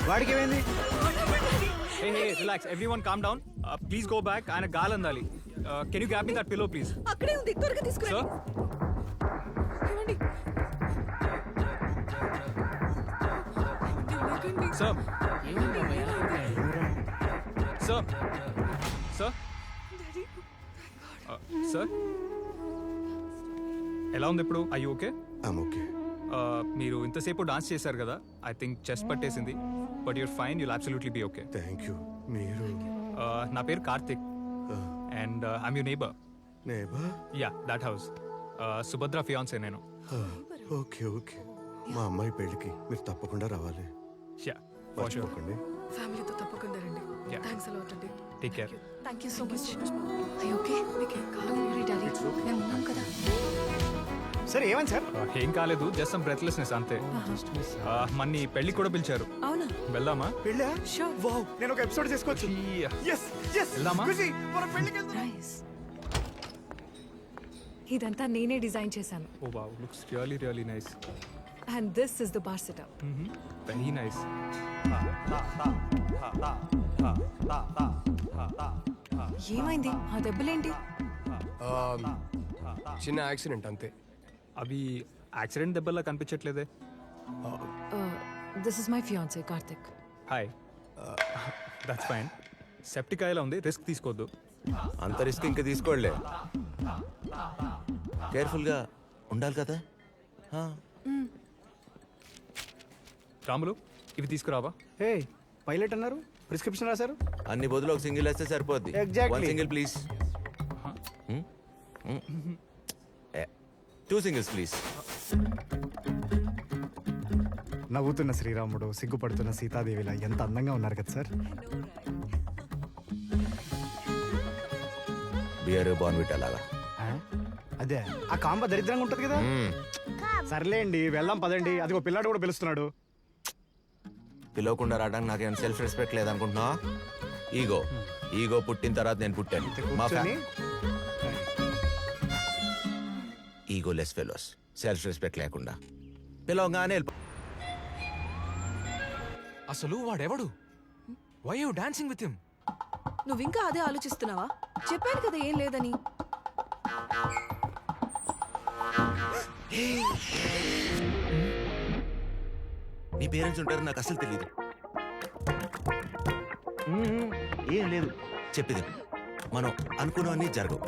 Speaker 22: వాడికి ఏమైంది?
Speaker 5: Hey, relax. Everyone calm down. Please go back. ఆయన గాలి అందాలి. Can you grab me that pillow, please?
Speaker 21: అక్కడే ఉంది, త్వరగా తీసుకురా.
Speaker 5: Sir? Sir? Sir? Sir? Sir? ఎలా ఉంది ఇప్పుడు? Are you okay?
Speaker 10: ఓకే.
Speaker 5: మీరు ఇంతసేపు డాన్స్ చేశారు కదా, ఐ థింక్ చెస్ట్ పట్టేసింది, but your fine, you'll absolutely be okay.
Speaker 10: Thank you. మీరు?
Speaker 5: నా పేరు Karthik and I'm you neighbour.
Speaker 10: Neighbour?
Speaker 5: Yeah, that house. Subhadra fiancee నేను.
Speaker 10: Okay okay. మా అమ్మాయి పెళ్ళికి మీరు తప్పకుండా రావాలి.
Speaker 5: Yeah, for sure.
Speaker 7: ఫ్యామిలీతో తప్పకుండా రండి.
Speaker 5: Yeah.
Speaker 7: థ్యాంక్స్ అలాట్ lot.
Speaker 5: Take care.
Speaker 7: Thank you so much.
Speaker 6: Okay మేము ఉన్నాం కదా.
Speaker 22: సార్ ఏమని సార్?
Speaker 5: ఏం కాలేదు, జస్ట్ సమ్ బ్రెత్లెస్నెస్ అంతే. మన్ని పెళ్లి కూడా పిలిచారు.
Speaker 6: అవునా?
Speaker 5: వెళ్దామా?
Speaker 22: పెళ్ళా? వావ్, నేను ఒక ఎపిసోడ్ చేసుకోవచ్చు. yes yes.
Speaker 5: వెళ్దామా?
Speaker 22: ఖుషి, మనం పెళ్ళికి వెళ్దాం.
Speaker 18: నైస్. ఇదంతా నేనే డిజైన్ చేశాను.
Speaker 5: Oh wow, looks really really nice.
Speaker 18: And this is the bar setup.
Speaker 5: Very nice.
Speaker 18: ఏమైంది? ఆ దెబ్బలేంటి?
Speaker 16: చిన్న యాక్సిడెంట్ అంతే.
Speaker 5: అవి యాక్సిడెంట్ దెబ్బలా కనిపించట్లేదే.
Speaker 18: This is my fiancee Karthik.
Speaker 5: Hi. That's fine. Septic అయ్యేలా ఉంది, రిస్క్ తీసుకోవద్దు.
Speaker 4: అంత రిస్క్ ఇంకా తీసుకోలే, కేర్ఫుల్గా ఉండాలి కదా.
Speaker 5: రాములు, ఇవి తీసుకురావా?
Speaker 22: హే, పైలట్ అన్నారు, ప్రిస్క్రిప్షన్ రాశారు.
Speaker 4: అన్ని బదులు ఒక సింగిల్ వేస్తే సరిపోద్ది.
Speaker 22: Exactly.
Speaker 4: 1 single please. 2 singles please.
Speaker 22: నవ్వుతున్న శ్రీరాముడు, సిగ్గుపడుతున్న సీతాదేవిలా ఎంత అందంగా ఉన్నారు కదా సార్.
Speaker 4: బియర్ బాన్విటా లాగా.
Speaker 22: అదే ఆ కాంబ దరిద్రంగా ఉంటది కదా. సర్లేండి, వెళ్దాం పదండి. అదిగో పిల్లాడు కూడా పిలుస్తున్నాడు.
Speaker 4: పిలవకుండా రావడానికి నాకేమైనా సెల్ఫ్ రెస్పెక్ట్ లేదనుకుంటున్నా? ఈగో ఈగో పుట్టిన తర్వాత నేను పుట్టాను. మా ego less fellows, self respect లేకుండా పిలవగానే
Speaker 8: అసలు వాడెవడు? Why you dancing with him?
Speaker 7: నువ్వు ఇంకా అదే ఆలోచిస్తున్నావా? చెప్పాను కదా ఏం లేదని.
Speaker 4: నీ పేరెంట్స్ ఉంటారు, నాకు అసలు తెలియదు. ఏం లేదు, చెప్పేది మనం అనుకున్నవన్నీ జరగవు.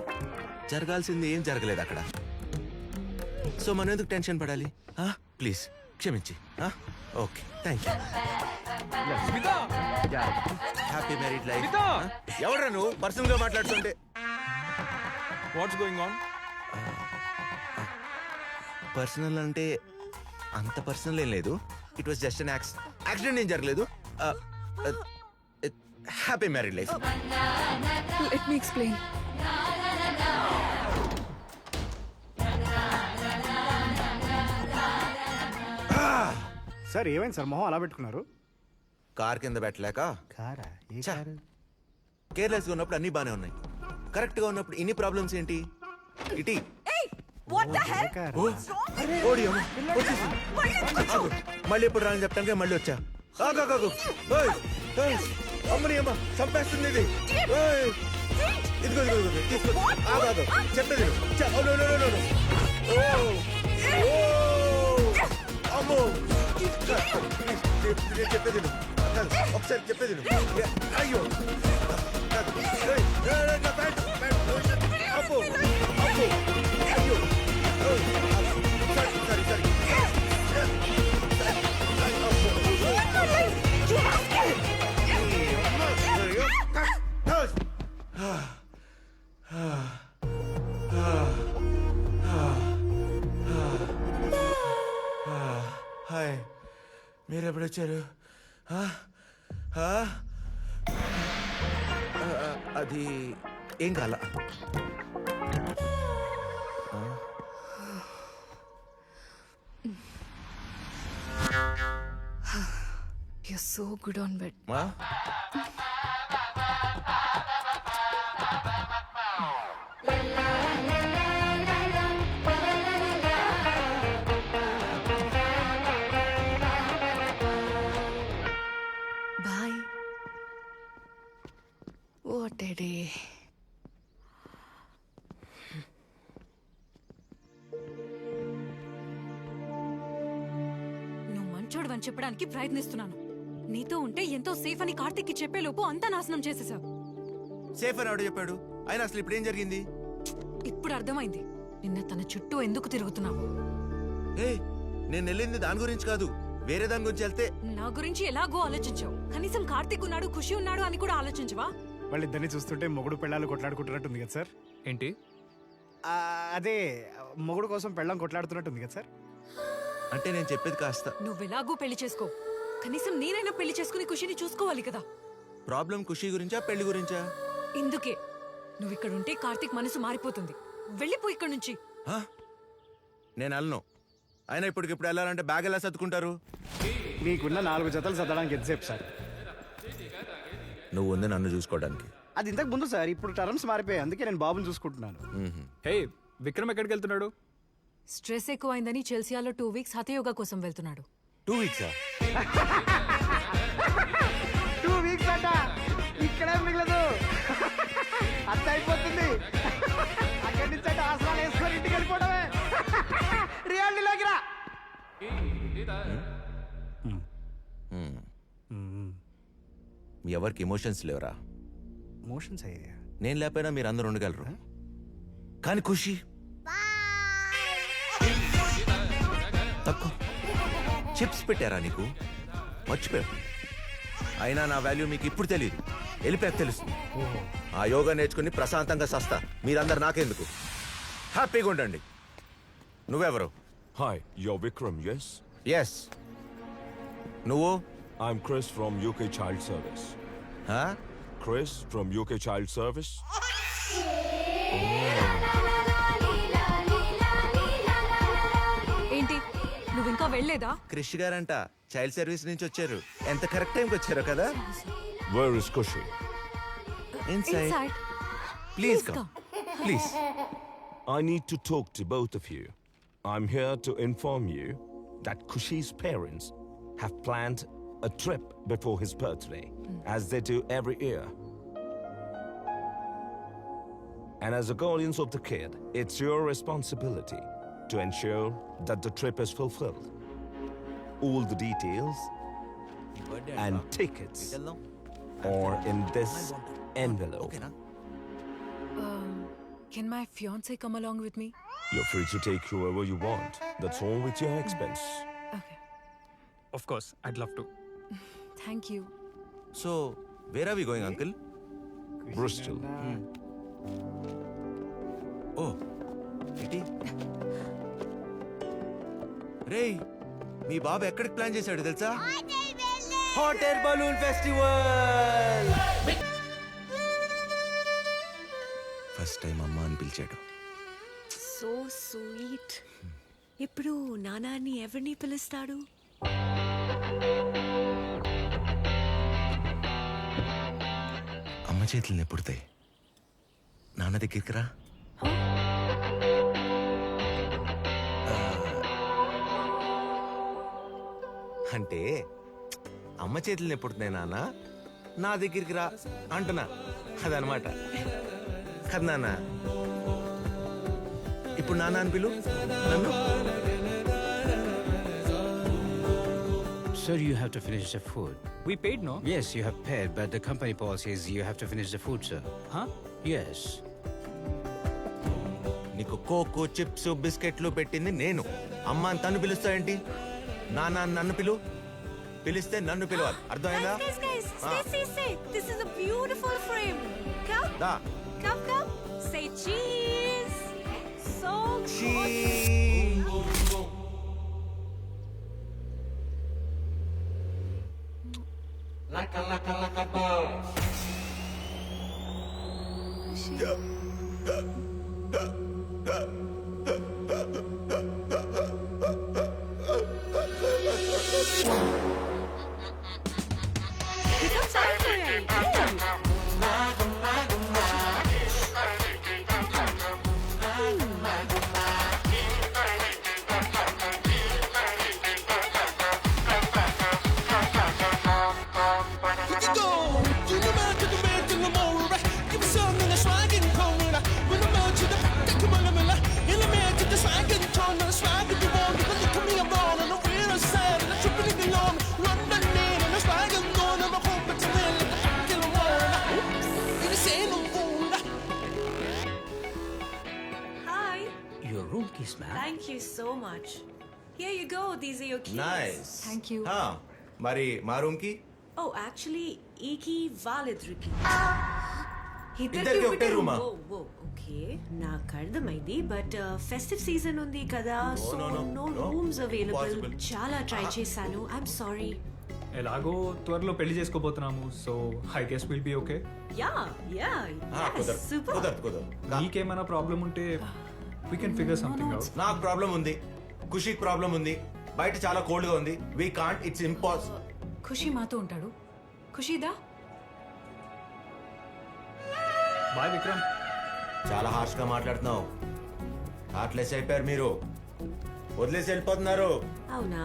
Speaker 4: జరగాల్సింది ఏం జరగలేదు అక్కడ. సో మనం ఎందుకు టెన్షన్ పడాలి? ప్లీజ్ క్షమించి. Okay, thank you. Happy married life. ఎవరా నువ్వు పర్సనల్ గా మాట్లాడుతుంటే?
Speaker 8: What's going on?
Speaker 4: పర్సనల్ అంటే అంత పర్సనల్ ఏం లేదు. It was just an accident. ఏం జరగలేదు. Happy married life.
Speaker 7: Let me explain.
Speaker 22: Sir ఏమైంది సార్, మొహం అలా పెట్టుకున్నారు?
Speaker 4: కార్ కింద పెట్టలేక.
Speaker 22: కారా?
Speaker 4: కేర్లెస్ గా ఉన్నప్పుడు అన్ని బానే ఉన్నాయి, కరెక్ట్ గా ఉన్నప్పుడు ఇన్ని ప్రాబ్లమ్స్ ఏంటి? ఇటీ మళ్ళీ ఎప్పుడు రాని చెప్పడానికి మళ్ళీ వచ్చా. అమ్మని అమ్మ చంపేస్తుంది ఇది. ఇదిగో తీసుకో. చెప్పేది అమ్మో, చెప్పేది ఒకసారి చెప్పేది. అయ్యో అప్పు అప్పు అయ్యో సరే సరే. హాయ్, మీరు ఎప్పుడు వచ్చారు? అది ఏం కాల.
Speaker 6: You're so good on bed. Friday.
Speaker 18: నువ్వు మంచోడు అని చెప్పడానికి ప్రయత్నిస్తున్నాను. నీతో ఉంటే ఎంతో సేఫ్ అని కార్తిక్కి చెప్పేలోపు అంతా నాశనం చేసేసావు.
Speaker 15: సేఫ్ అని ఎవడు చెప్పాడు? అయినా అసలు ఇప్పుడు ఏం జరిగింది?
Speaker 18: ఇప్పుడు అర్థమైంది నిన్న తన చుట్టూ ఎందుకు తిరుగుతున్నావు.
Speaker 15: ఏ నేను వెళ్ళింది దాని గురించి కాదు, వేరే దాని గురించి వెళ్తే.
Speaker 18: నా గురించి ఎలాగో ఆలోచించావు. కనీసం కార్తిక్ ఉన్నాడు, ఖుషి ఉన్నాడు అని కూడా ఆలోచించవా?
Speaker 22: వాళ్ళిద్దరిని చూస్తుంటే మొగుడు పెళ్ళాలు కొట్లాడుకుంటున్నట్టుంది కదా సార్.
Speaker 5: ఏంటి?
Speaker 22: అదే మొగుడు కోసం పెళ్ళం కొట్లాడుతున్నట్టుంది కదా సార్.
Speaker 15: అంటే నేను చెప్పేది కాస్త.
Speaker 18: నువ్వెలాగూ పెళ్లి చేసుకో, కనీసం నేనైనా పెళ్లి చేసుకుని ఖుషిని చూసుకోవాలి కదా.
Speaker 15: ప్రాబ్లం ఖుషి గురించా పెళ్లి గురించా?
Speaker 18: ఇందుకే నువ్వు ఇక్కడ ఉంటే కార్తిక్ మనసు మారిపోతుంది. వెళ్ళిపో ఇక్కడ నుంచి.
Speaker 15: నేను వెళ్ళను. అయినా ఇప్పటికిప్పుడు వెళ్ళాలంటే బ్యాగ్ ఎలా సర్దుకుంటారు?
Speaker 22: మీకున్న 4 జతలు చదవడానికి ఎంతసేపు సార్?
Speaker 15: నువ్వు ఉంది నన్ను చూసుకోవడానికి.
Speaker 22: అది ఇంతకు ముందు సార్, ఇప్పుడు టర్మ్స్ మారిపోయాయి, అందుకే నేను బాబుని చూసుకుంటున్నాను.
Speaker 5: హే, విక్రమ్ ఎక్కడికి వెళ్తున్నాడు?
Speaker 18: స్ట్రెస్ ఎక్కువైందని చెల్సియాలో 2 వీక్స్ హతయోగా కోసం వెళ్తున్నాడు.
Speaker 15: 2 వీక్సా?
Speaker 22: 2 వీక్స్ అట. ఇక్కడే మిగలదు, అంత అయిపోతుంది. అక్కడి నుంచి అంటే ఆసనాలు వేసుకొని ఇంటికి వెళ్ళిపోవడమే. రియాలిటీలోకి రా.
Speaker 15: ఎవరికి ఎమోషన్స్ లేవరా?
Speaker 22: మోషన్స్ అయ్యా.
Speaker 15: నేను లేకపోయినా మీరు అందరూ ఉండగలరు, కానీ ఖుషి తక్కువ. చిప్స్ పెట్టారా నీకు? మర్చిపోయావు. అయినా నా వాల్యూ మీకు ఇప్పుడు తెలియదు, వెళ్ళిపోయాక తెలుస్తుంది. ఆ యోగా నేర్చుకుని ప్రశాంతంగా సస్తా. మీరందరు నాకెందుకు? హ్యాపీగా ఉండండి. నువ్వెవరు?
Speaker 11: Hi, you're Vikram, yes?
Speaker 15: Yes. నువ్వు?
Speaker 11: I'm Chris from UK Child Service.
Speaker 15: Huh?
Speaker 11: Chris from UK Child Service?
Speaker 18: ఏంటి నువ్వు ఇంకా వెళ్ళలేదా?
Speaker 15: క్రిష్ గారంట చైల్డ్ సర్వీస్ నుంచి వచ్చారు. ఎంత కరెక్ట్ టైంకి వచ్చారో కదా.
Speaker 11: Where is Kushi?
Speaker 15: Inside. Please come. Please.
Speaker 11: I need to talk to both of you. I'm here to inform you that Kushi's parents have planned a trip before his birthday, as they do every year. And as the guardians of the kid, it's your responsibility to ensure that the trip is fulfilled. All the details and tickets are in this envelope.
Speaker 18: Can my fiance come along with me?
Speaker 11: You're free to take whoever you want. That's all with your expense.
Speaker 18: Okay.
Speaker 5: Of course, I'd love to.
Speaker 18: Thank you.
Speaker 15: So, where are we going, uncle?
Speaker 11: Bristol.
Speaker 15: Oh, ఏంటి? రేయ్, మీ బాబు ఎక్కడికి plan చేశాడు తెలుసా? Hot air balloon festival. First time అమ్మ అని పిలిచాడు.
Speaker 21: So sweet. ఇప్పుడు నానాన్ని ఎవరిని పిలుస్తాడు?
Speaker 15: అమ్మ చేతులు నెప్పుడుతాయి. నాన్న దగ్గరికి రా. అంటే అమ్మ చేతులు నెప్పుడుతున్నాయి నాన్న, నా దగ్గరికి రా అంటున్నా. అదనమాట కదా నాన్న. ఇప్పుడు నాన్న అని పిలు నన్ను.
Speaker 9: Sir, you have to finish the food.
Speaker 5: We paid, no?
Speaker 9: Yes, you have paid, but the company policy is you have to finish the food, sir.
Speaker 5: Huh?
Speaker 9: Yes.
Speaker 15: నీకు కోకో చిప్స్ బిస్కెట్లు పెట్టింది నేను. అమ్మ అని తను పిలుస్తావేంటి? నాన్న అని నన్ను పిలిస్తే నన్ను పిలవాలి. అర్థమైందా?
Speaker 21: Stay. This is a beautiful frame. Come.
Speaker 15: దా.
Speaker 21: Come. Say cheese. So good.
Speaker 13: Like a ball.
Speaker 9: your room keys, ma'am.
Speaker 2: Thank you so much. Here you go. These are your keys.
Speaker 4: Nice
Speaker 2: Thank you.
Speaker 4: మరి మా room కి
Speaker 2: Oh, actually, Iki Validriki.
Speaker 4: ఇద్దరికి ఒకటే రూమా?
Speaker 2: Okay నాకు అర్థమైంది but festive season ఉంది కదా so no rooms available చాలా ట్రై చేశాను ఐఎమ్ సారీ
Speaker 5: ఎలాగో త్వరలో పెళ్లి చేసుకోబోతున్నాము so I guess will be okay.
Speaker 2: Yeah yeah super.
Speaker 5: నీకేమైనా ప్రాబ్లం ఉంటే we can figure something out.
Speaker 4: నాకు ప్రాబ్లం ఉంది, ఖుషికి ప్రాబ్లం ఉంది, బయట చాలా కోల్డ్ గా ఉంది. We can't, it's impossible.
Speaker 18: Khushi మాతో ఉంటాడు. ఖుషిదా
Speaker 5: బాయ్ విక్రమ్.
Speaker 4: చాలా హార్ష్ గా మాట్లాడుతున్నావు. హార్ట్లెస్ అయిపోయారు మీరు. వదిలేసి వెళ్ళిపోతున్నారు.
Speaker 2: అవునా?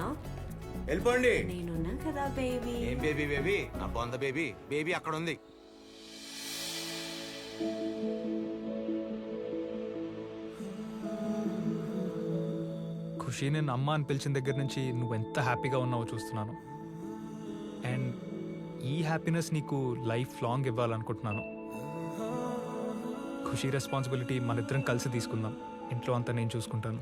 Speaker 4: వెళ్ళిపోండి.
Speaker 2: నేనున్నా కదా బేబీ.
Speaker 4: ఏం బేబీ? బేబీ నా బొంద బేబీ. బేబీ అక్కడ ఉంది.
Speaker 5: ఖుషి నేను అమ్మ అని పిలిచిన దగ్గర నుంచి నువ్వు ఎంత హ్యాపీగా ఉన్నావో చూస్తున్నాను. అండ్ ఈ హ్యాపీనెస్ నీకు లైఫ్ లాంగ్ ఇవ్వాలనుకుంటున్నాను. ఖుషి రెస్పాన్సిబిలిటీ మన ఇద్దరం కలిసి తీసుకుందాం. ఇంట్లో అంతా నేను చూసుకుంటాను.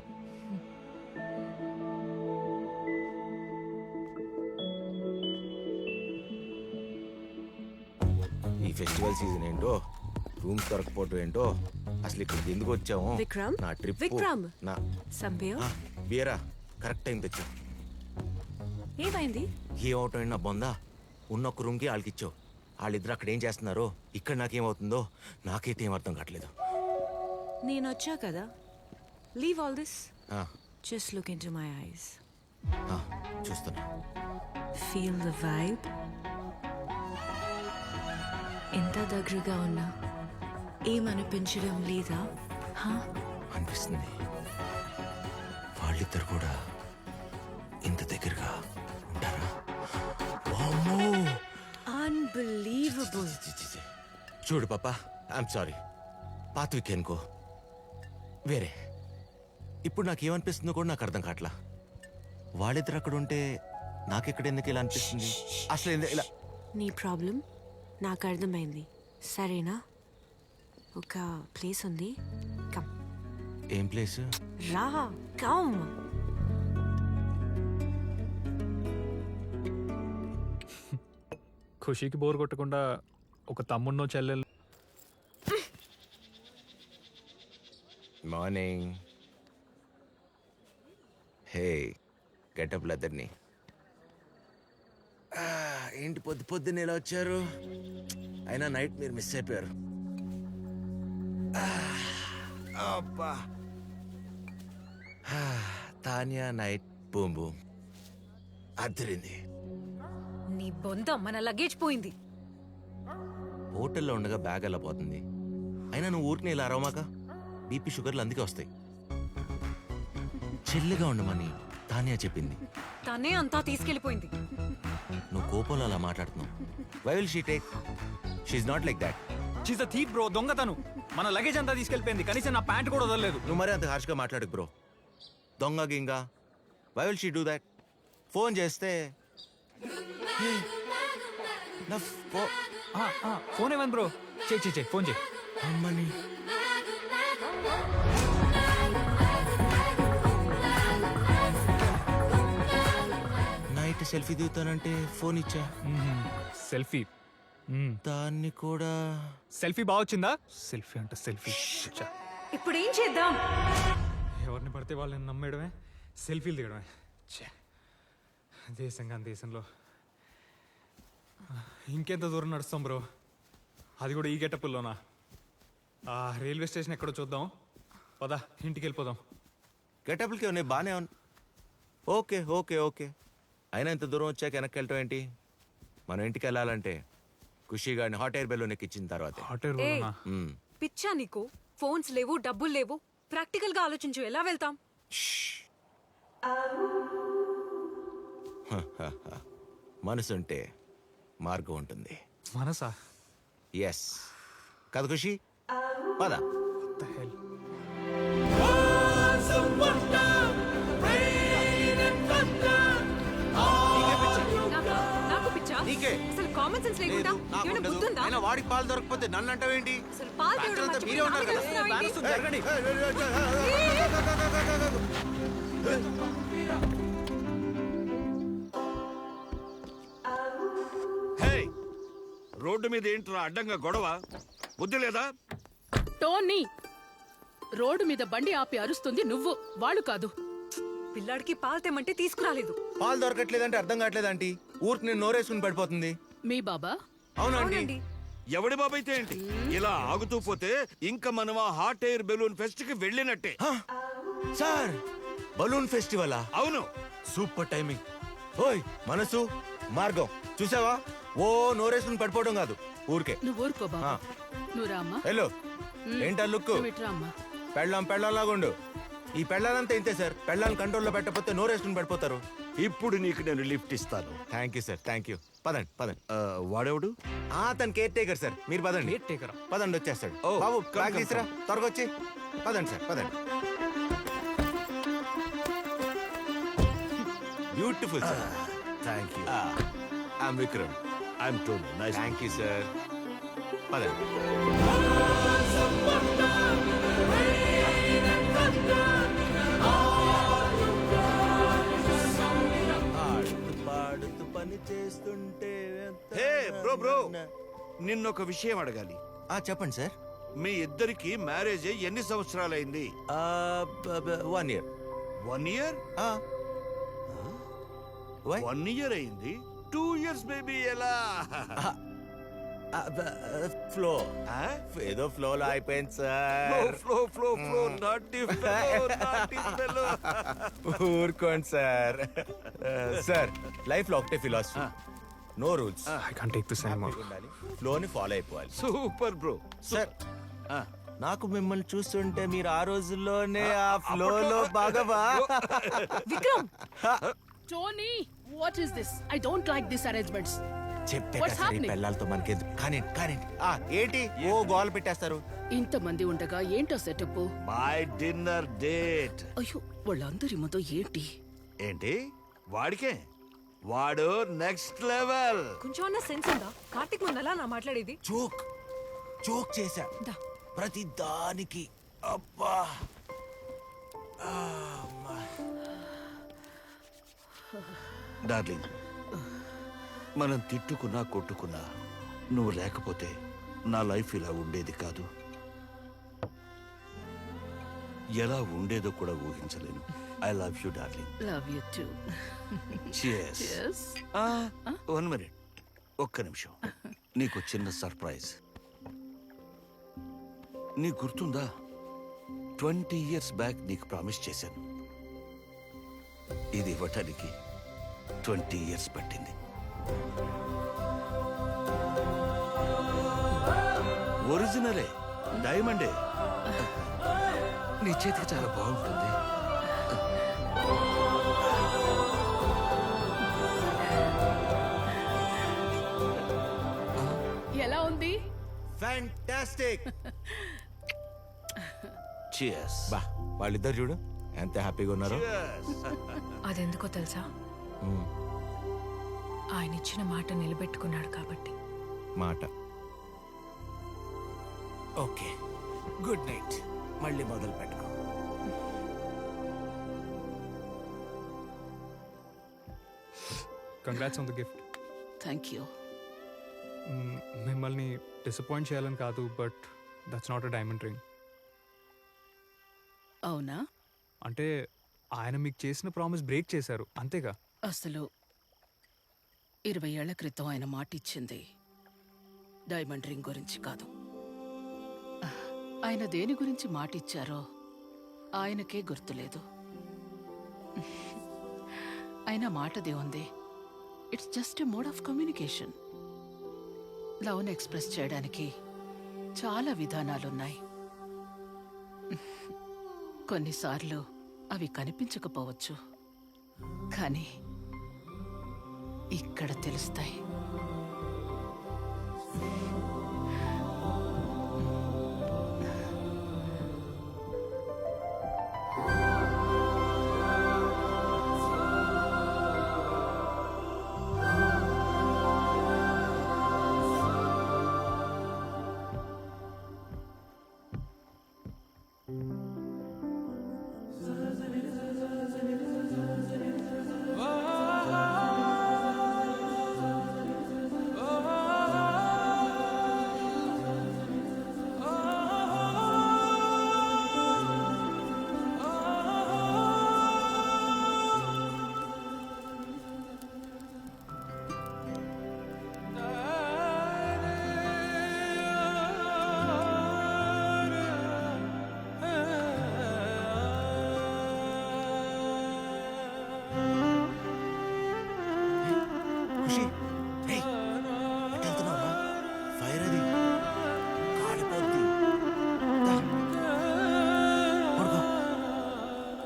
Speaker 4: ఈ ఫెస్టివల్ సీజన్ ఏంటో, రూమ్స్ దొరకపోవటం ఏంటో, అసలు ఇక్కడికి ఎందుకు వచ్చాము?
Speaker 2: విక్రమ్,
Speaker 4: నా ట్రిప్
Speaker 2: విక్రమ్.
Speaker 4: నా
Speaker 2: సంబియో
Speaker 4: బియరా కరెక్ట్ టైం తెచ్చా.
Speaker 2: ఏమైంది?
Speaker 4: ఏమవుతాం నా బొందా? ఉన్న ఒక రూమ్కి వాళ్ళకి ఇచ్చావు. వాళ్ళిద్దరు అక్కడ ఏం చేస్తున్నారో, ఇక్కడ నాకేమవుతుందో నాకైతే ఏం అర్థం కావట్లేదు.
Speaker 2: నేను వచ్చా కదా. Leave all this.
Speaker 4: ఆ,
Speaker 2: just look into my eyes.
Speaker 4: ఆ, చూస్తున్నా.
Speaker 2: Feel the vibe. ఎంత దగ్గరగా ఉన్నా ఏమనిపించడం లేదా?
Speaker 4: అనిపిస్తుంది. వాళ్ళిద్దరు కూడా ఇంత దగ్గరగా ఉంటారా?
Speaker 2: అన్బిలీవబుల్.
Speaker 4: చూడు పాపా, ఐఎమ్ సారీ. పాత వీకెండ్కో వేరే. ఇప్పుడు నాకేమనిపిస్తుందో కూడా నాకు అర్థం కావట్లా. వాళ్ళిద్దరు అక్కడ ఉంటే నాకెక్కడ ఎందుకు ఇలా అనిపిస్తుంది? అసలు ఇలా
Speaker 2: నీ ప్రాబ్లం నాకు అర్థమైంది. సరేనా? ఒక ప్లేస్ ఉంది. కమ్.
Speaker 4: ఏం ప్లేస్?
Speaker 2: రా, కమ్.
Speaker 5: ఖుషికి బోర్ కొట్టకుండా ఒక తమ్మున్నో చెల్లెలు.
Speaker 4: మార్నింగ్. హే, గెటప్ లెదర్ని. ఏంటి పొద్దున్నే ఇలా వచ్చారు? అయినా నైట్ మీరు మిస్ అయిపోయారు. అబ్బా, తానియా నైట్ బూమ్ బూమ్ అద్దరింది.
Speaker 18: నీ బొంద మన లగేజ్ పోయింది.
Speaker 4: హోటల్లో ఉండగా బ్యాగ్ అలా పోతుంది. అయినా నువ్వు ఊరికి ఇలా అరవమాక. బీపీ షుగర్లు అందుకే వస్తాయి. చెల్లిగా ఉండమని తానియా చెప్పింది.
Speaker 18: తనే అంతా తీసుకెళ్లిపోయింది.
Speaker 4: నువ్వు కోపంలో అలా మాట్లాడుతున్నావు. Why will she take? She's not like that.
Speaker 5: She's the thief bro. దొంగతను. మన లగేజ్ అంతా తీసుకెళ్ళిపోయింది. కనీసం నా ప్యాంట్ కూడా వదలలేదు.
Speaker 4: నువ్వు మరీ అంత హార్ష్గా మాట్లాడకు బ్రో. దొంగ గింగా. Why will she do that? Phone చేస్తే
Speaker 5: ఫోన్ ఏమని బ్రో? చెయ్యి ఫోన్ చేయి.
Speaker 4: అమ్మని నైట్ సెల్ఫీ దిగుతానంటే ఫోన్ ఇచ్చా.
Speaker 5: సెల్ఫీ
Speaker 4: దాన్ని కూడా.
Speaker 5: సెల్ఫీ బాగా వచ్చిందా? సెల్ఫీ అంటే సెల్ఫీ.
Speaker 18: ఇప్పుడు ఏం చేద్దాం?
Speaker 5: ఎవరిని పడితే వాళ్ళని నమ్మేయడమే, సెల్ఫీలు దిగడమే. దేశంగా దేశంలో ఇంకెంత దూరం నడుస్తాం బ్రో? అది కూడా ఈ గెటప్పుల్లోనా? ఆ రైల్వే స్టేషన్ ఎక్కడో చూద్దాం. పదా, ఇంటికి వెళ్ళిపోదాం.
Speaker 4: గెటప్లకి ఉన్నాయి బాగానే ఉంది. Okay okay okay. అయినా ఇంత దూరం వచ్చాక వెనక్కి వెళ్ళటం ఏంటి? మనం ఇంటికి వెళ్ళాలంటే ఖుషి గారిని హాట్ ఎయిర్ బెలూన్ ఎక్కించిన తర్వాత.
Speaker 18: పిచ్చా నీకు? ఫోన్స్ లేవు, డబ్బులు లేవు. ప్రాక్టికల్ గా ఆలోచించు. ఎలా వెళ్తాం?
Speaker 4: మనసుంటే మార్గం ఉంటుంది.
Speaker 5: మనసా?
Speaker 4: ఎస్ కదా ఖుషి? పద.
Speaker 18: నాకు పిచ్చా? అసలు కామన్ సెన్స్ లేకుండా ఏమైనా బుద్ధుందా?
Speaker 4: వాడికి పాలు దొరకపోతే నన్ను అంటావేంటి?
Speaker 18: అసలు పాలు తేవడం మర్చిపోయి
Speaker 4: మీరే ఉన్నారు కదా.
Speaker 18: నాలుగు
Speaker 1: రోడ్డు మీద ఏంట్రా అడ్డంగా గొడవ? బుద్ధి లేదా?
Speaker 12: టోనీ, రోడ్డు మీద బండి ఆపి అరుస్తుంది నువ్వు, వాళ్ళు కాదు.
Speaker 18: పిల్లాడికి పాలు తెమ్మంటే తీసుకురాలేదు.
Speaker 4: పాలు దొరకట్లేదంటే అర్థం కావట్లేదు ఆంటీ. ఊరికి నేను నోరేసుకుని పడిపోతుంది.
Speaker 12: మీ బాబా?
Speaker 4: అవునండి.
Speaker 1: ఎవడి బాబైతే ఏంటి? ఇలా ఆగుతూ పోతే ఇంకా మనం ఆ హాట్ ఎయిర్ బెలూన్ ఫెస్ట్ కి వెళ్ళినట్టే.
Speaker 4: సార్, బలూన్ ఫెస్టివలా?
Speaker 1: అవును.
Speaker 4: Super timing. ఓయ్ మనసు, మార్గం చూసావా? ఓ నోరేసుకుని పడిపోవడం కాదు, ఊరికే.
Speaker 12: నువ్వు ఊరుకో బాబా. నువ్వు రామ్మా.
Speaker 4: హలో, ఏంటా లుక్? పెళ్ళంలాగుండు. ఈ పెళ్ళాలంతా ఇంతే సార్. పెళ్ళాలను కంట్రోల్లో పెట్టకపోతే నోరేసుకుని పడిపోతారు.
Speaker 1: ఇప్పుడు నీకు నేను లిఫ్ట్ ఇస్తాను.
Speaker 4: Thank you sir, thank you. పదండి పదండి.
Speaker 1: వాడెవడు?
Speaker 4: తన కేర్ టేకర్ సార్. మీరు పదండి.
Speaker 5: Care taker?
Speaker 4: పదండి, వచ్చేస్తాడు. బాబు బ్యాగ్ తీసురా, త్వరగా వచ్చి. పదండి సార్, పదండి. Beautiful sir.
Speaker 1: Thank you.
Speaker 4: I'm Vikram.
Speaker 1: I'm Tony. Nice.
Speaker 4: Thank you sir. పదండి. పాడుతూ పని చేస్తుంటే
Speaker 1: హే బ్రో, నిన్నొక విషయం అడగాలి.
Speaker 4: చెప్పండి సార్.
Speaker 1: మీ ఇద్దరికి మ్యారేజ్ ఎన్ని సంవత్సరాలైంది?
Speaker 4: 1 year.
Speaker 1: 1 year? 1 year అయింది. 2 years బేబీ ఎలా?
Speaker 4: ఫ్లో ఏదో ఫ్లోలో అయిపోయింది సార్.
Speaker 1: Flow naughty fellow.
Speaker 4: ఊరుకోండి సార్. సార్, లైఫ్ లో ఒకటే philosophy, no rules.
Speaker 5: I can't take this anymore.
Speaker 4: ఫ్లోని ఫాలో అయిపోవాలి.
Speaker 1: Super bro.
Speaker 4: సార్, నాకు మిమ్మల్ని చూస్తుంటే మీరు ఆ రోజుల్లోనే ఆ ఫ్లోలో బాగా.
Speaker 12: Vikram! Tony, what is this? I don't like this arrangements.
Speaker 4: చెప్పే పిల్లలతో మనకి కానీ ఏంటి ఓ గోల్ పెట్టేస్తారు.
Speaker 12: ఇంతమంది ఉండగా ఏంటో సెటప్?
Speaker 1: My dinner date.
Speaker 12: అయ్యో, వాళ్ళందరి ముందు ఏంటి?
Speaker 1: ఏంటి వాడికే? వాడు నెక్స్ట్ లెవెల్.
Speaker 18: కొంచెం అన్న సెన్స్ ఉందా? కార్తిక్ ముందలా నా మాట్లాడేది.
Speaker 4: జోక్ చేశా ప్రతి దానికి. అబ్బా,
Speaker 1: డార్లింగ్, మనం తిట్టుకున్నా కొట్టుకున్నా నువ్వు లేకపోతే నా లైఫ్ ఇలా ఉండేది కాదు. ఎలా ఉండేదో కూడా ఊహించలేను. I love you darling.
Speaker 12: Love you too.
Speaker 1: Cheers. One minute. ఒక్క నిమిషం. నీకు చిన్న సర్ప్రైజ్. నీకు గుర్తుందా? 20 years బ్యాక్ నీకు ప్రామిస్ చేశాను. ఇది ఇవ్వటానికి 20 years పట్టింది. ఒరిజినలే, డైమండే. నీ చేతికి చాలా బాగుంటుంది.
Speaker 12: ఎలా ఉంది?
Speaker 4: ఫ్యాంటాస్టిక్.
Speaker 1: Cheers.
Speaker 4: బా, వాళ్ళిద్దరు చూడు ఎంత హ్యాపీగా ఉన్నారో.
Speaker 6: అదెందుకో తెలుసా? ఆయన ఇచ్చిన మాట నిలబెట్టుకున్నాడు కాబట్టి.
Speaker 4: మాట. Okay, good night. మళ్ళీ మొదలు పెట్టుకో.
Speaker 5: Congrats on the gift.
Speaker 12: Thank you.
Speaker 5: మిమ్మల్ని డిసప్పాయింట్ చేయాలని కాదు, but that's not a diamond ring.
Speaker 12: అవునా?
Speaker 5: అంటే ఆయన మీకు చేసిన ప్రామిస్ బ్రేక్ చేశారు, అంతేగా?
Speaker 12: అసలు 20 ఏళ్ల క్రితం ఆయన మాట ఇచ్చింది డైమండ్ రింగ్ గురించి కాదు. ఆయన దేని గురించి మాట ఇచ్చారో ఆయనకే గుర్తులేదు. ఆయన మాటదే ఉంది. It's just a mode of communication. లవ్ను ఎక్స్ప్రెస్ చేయడానికి చాలా విధానాలున్నాయి. కొన్నిసార్లు అవి కనిపించకపోవచ్చు, కానీ ఇక్కడ తెలుస్తాయి.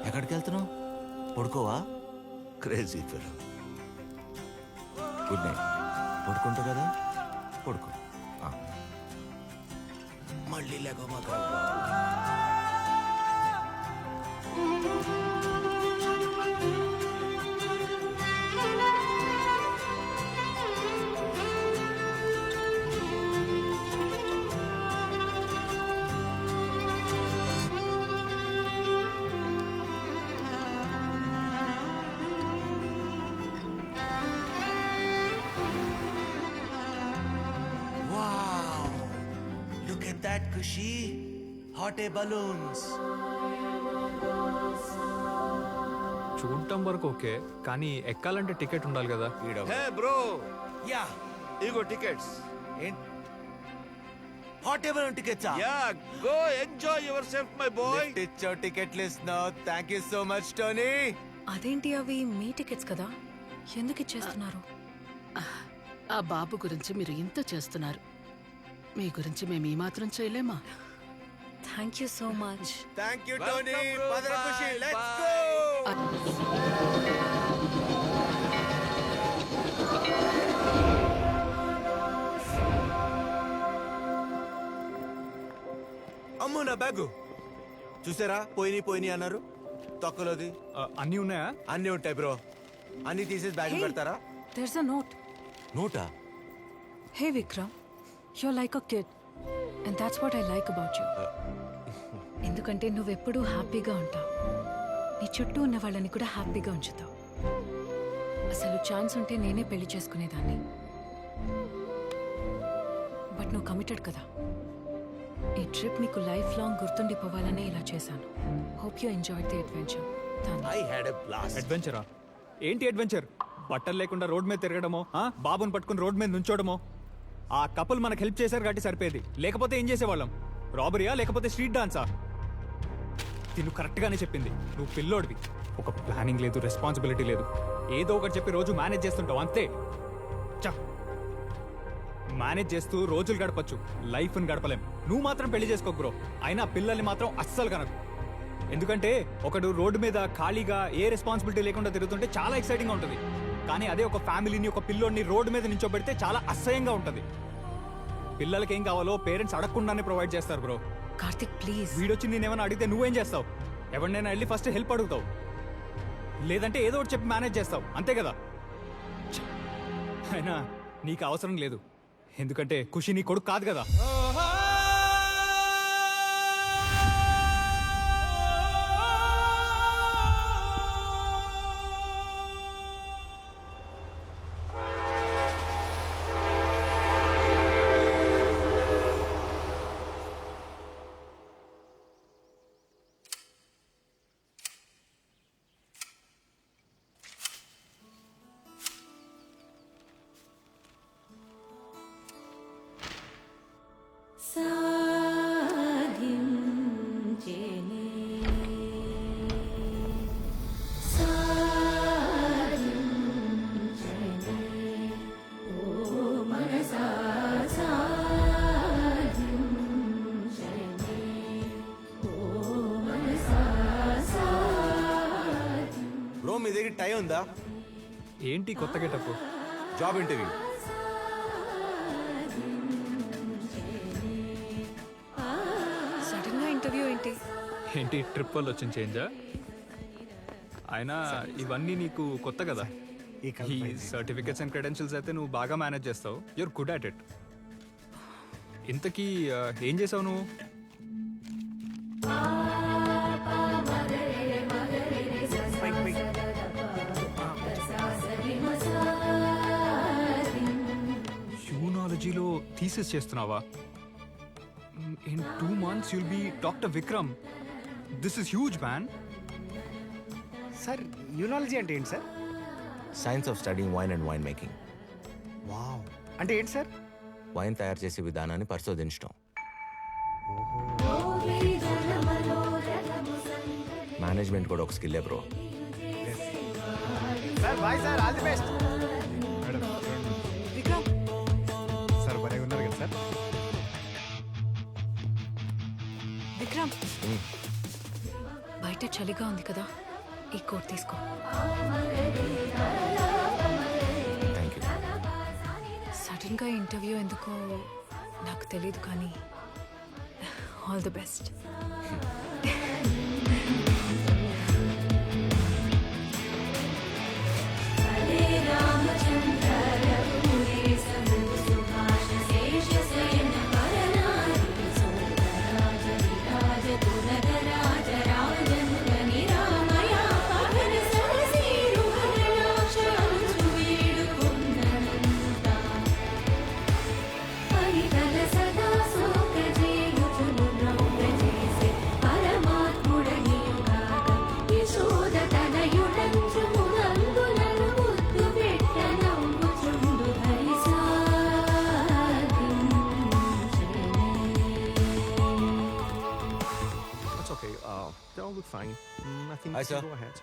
Speaker 3: ఎక్కడికి వెళ్తున్నావు? పడుకోవా?
Speaker 1: Crazy feel.
Speaker 3: Good night. పడుకుంటావు కదా, పడుకో. మళ్ళీ లేకో మాత్రం. That Kushi, hot air balloons.
Speaker 5: చూడటం వరకు ఓకే, కానీ ఎక్కాలంటే టికెట్ ఉండాలి కదా.
Speaker 1: హే బ్రో,
Speaker 3: యా
Speaker 1: ఇగో tickets.
Speaker 3: Hot air balloon tickets.
Speaker 1: Yeah, go enjoy yourself my boy.
Speaker 3: ఇచ్చావు ticket list now. Thank you so much Tony.
Speaker 6: అదేంటి, అవి మీ టికెట్స్ కదా, ఎందుకు ఇచ్చేస్తున్నారు?
Speaker 12: ఆ బాబు గురించి మీరు ఇంత చేస్తున్నారు, మీ గురించి మేము ఈ మాత్రం చేయలేమా?
Speaker 6: Thank you so much.
Speaker 3: Thank you Tony. Mother Khushi, let's go. అమ్మో నా బ్యాగు చూసారా? పోయిని అన్నారు. తొక్కలోది
Speaker 5: అన్నీ ఉన్నాయా?
Speaker 3: అన్నీ ఉంటాయి బ్రో. అన్నీ తీసేసి బ్యాగ్ పెడతారా?
Speaker 18: There's a note.
Speaker 3: NOTA?
Speaker 18: Hey Vikram, you're like a kid. And that's what I like about you. ఎందుకంటే నువ్వెప్పుడూ హ్యాపీగా ఉంటావు, నీ చుట్టూ ఉన్న వాళ్ళని కూడా హ్యాపీగా ఉంచుతావు. అసలు ఛాన్స్ ఉంటే నేనే పెళ్లి చేసుకునేదాన్ని, బట్ నువ్వు కమిటెడ్ కదా. ఈ ట్రిప్ నీకు లైఫ్ లాంగ్ గుర్తుండిపోవాలనే ఇలా చేశాను. Hope you enjoyed the adventure.
Speaker 3: I had a blast.
Speaker 5: అడ్వెంచరా? ఏంటి అడ్వెంచర్? బట్టలు లేకుండా రోడ్ మీద తిరగడమో, బాబుని పట్టుకుని రోడ్ మీద నుంచోడమో. ఆ కపుల్ మనకు హెల్ప్ చేశారు కాబట్టి సరిపోయేది, లేకపోతే ఏం చేసేవాళ్ళం? రాబరీయా లేకపోతే స్ట్రీట్ డాన్సా? తిను కరెక్ట్గానే చెప్పింది, నువ్వు పిల్లోడివి, ఒక ప్లానింగ్ లేదు, రెస్పాన్సిబిలిటీ లేదు, ఏదో ఒకటి చెప్పి రోజు మేనేజ్ చేస్తుంటావు అంతే. మేనేజ్ చేస్తూ రోజులు గడపచ్చు, లైఫ్ని గడపలేం. నువ్వు మాత్రం పెళ్లి చేసుకో బ్రో. అయినా పిల్లల్ని మాత్రం అస్సలు కనకు. ఎందుకంటే ఒకడు రోడ్డు మీద ఖాళీగా ఏ రెస్పాన్సిబిలిటీ లేకుండా తిరుగుతుంటే చాలా ఎక్సైటింగ్గా ఉంటుంది, కానీ అదే ఒక ఫ్యామిలీని, ఒక పిల్లోడిని రోడ్డు మీద నించోబెడితే చాలా అసహ్యంగా ఉంటుంది. పిల్లలకి ఏం కావాలో పేరెంట్స్ అడగకుండానే ప్రొవైడ్ చేస్తారు బ్రో.
Speaker 18: కార్తిక్ ప్లీజ్.
Speaker 5: వీడొచ్చి నేనేమైనా అడిగితే నువ్వేం చేస్తావు? ఎవరినైనా వెళ్ళి ఫస్ట్ హెల్ప్ అడుగుతావు, లేదంటే ఏదో ఒకటి చెప్పి మేనేజ్ చేస్తావు, అంతే కదా. అయినా నీకు అవసరం లేదు, ఎందుకంటే ఖుషి నీ కొడుకు కాదు కదా.
Speaker 3: బ్రో మీ దగ్గర టైం ఉందా?
Speaker 5: ఏంటి కొత్త గెటప్?
Speaker 3: Job interview.
Speaker 18: సడన్ గా ఇంటర్వ్యూ ఏంటి?
Speaker 5: ఏంటి ట్రిప్ వల్ల వచ్చిన చేంజా? అయినా ఇవన్నీ నీకు కొత్త కదా. ఈ సర్టిఫికెట్స్ అండ్ క్రెడెన్షియల్స్ అయితే నువ్వు బాగా మేనేజ్ చేస్తావు, యూర్ గుడ్ అట్ ఇట్. ఇంతకీ ఏం చేసావు నువ్వు? యూనాలజీలో థీసిస్ చేస్తున్నావా? In 2 months you'll be Dr. Vikram. This is huge, man.
Speaker 22: Sir oenology అంటే ఏంటి sir?
Speaker 4: Science of studying wine and wine making.
Speaker 22: Wow, అంటే ఏంటి సార్?
Speaker 4: వైన్ తయారు చేసే విధానాన్ని పరిశోధించడం. మేనేజ్మెంట్ కూడా ఒక స్కిల్లే bro.
Speaker 22: Sir bye sir, all the best.
Speaker 18: Vikram
Speaker 22: sir భలే ఉన్నారు కదా సార్.
Speaker 18: విక్రమ్ బయట బయట చలిగా ఉంది కదా, ఈ కోట్ తీసుకో. సడన్ గా ఇంటర్వ్యూ ఎందుకో నాకు తెలియదు, కానీ all the best.
Speaker 19: That's okay. They all look fine. I think
Speaker 4: Hi,
Speaker 19: we can
Speaker 4: sir.
Speaker 19: go ahead.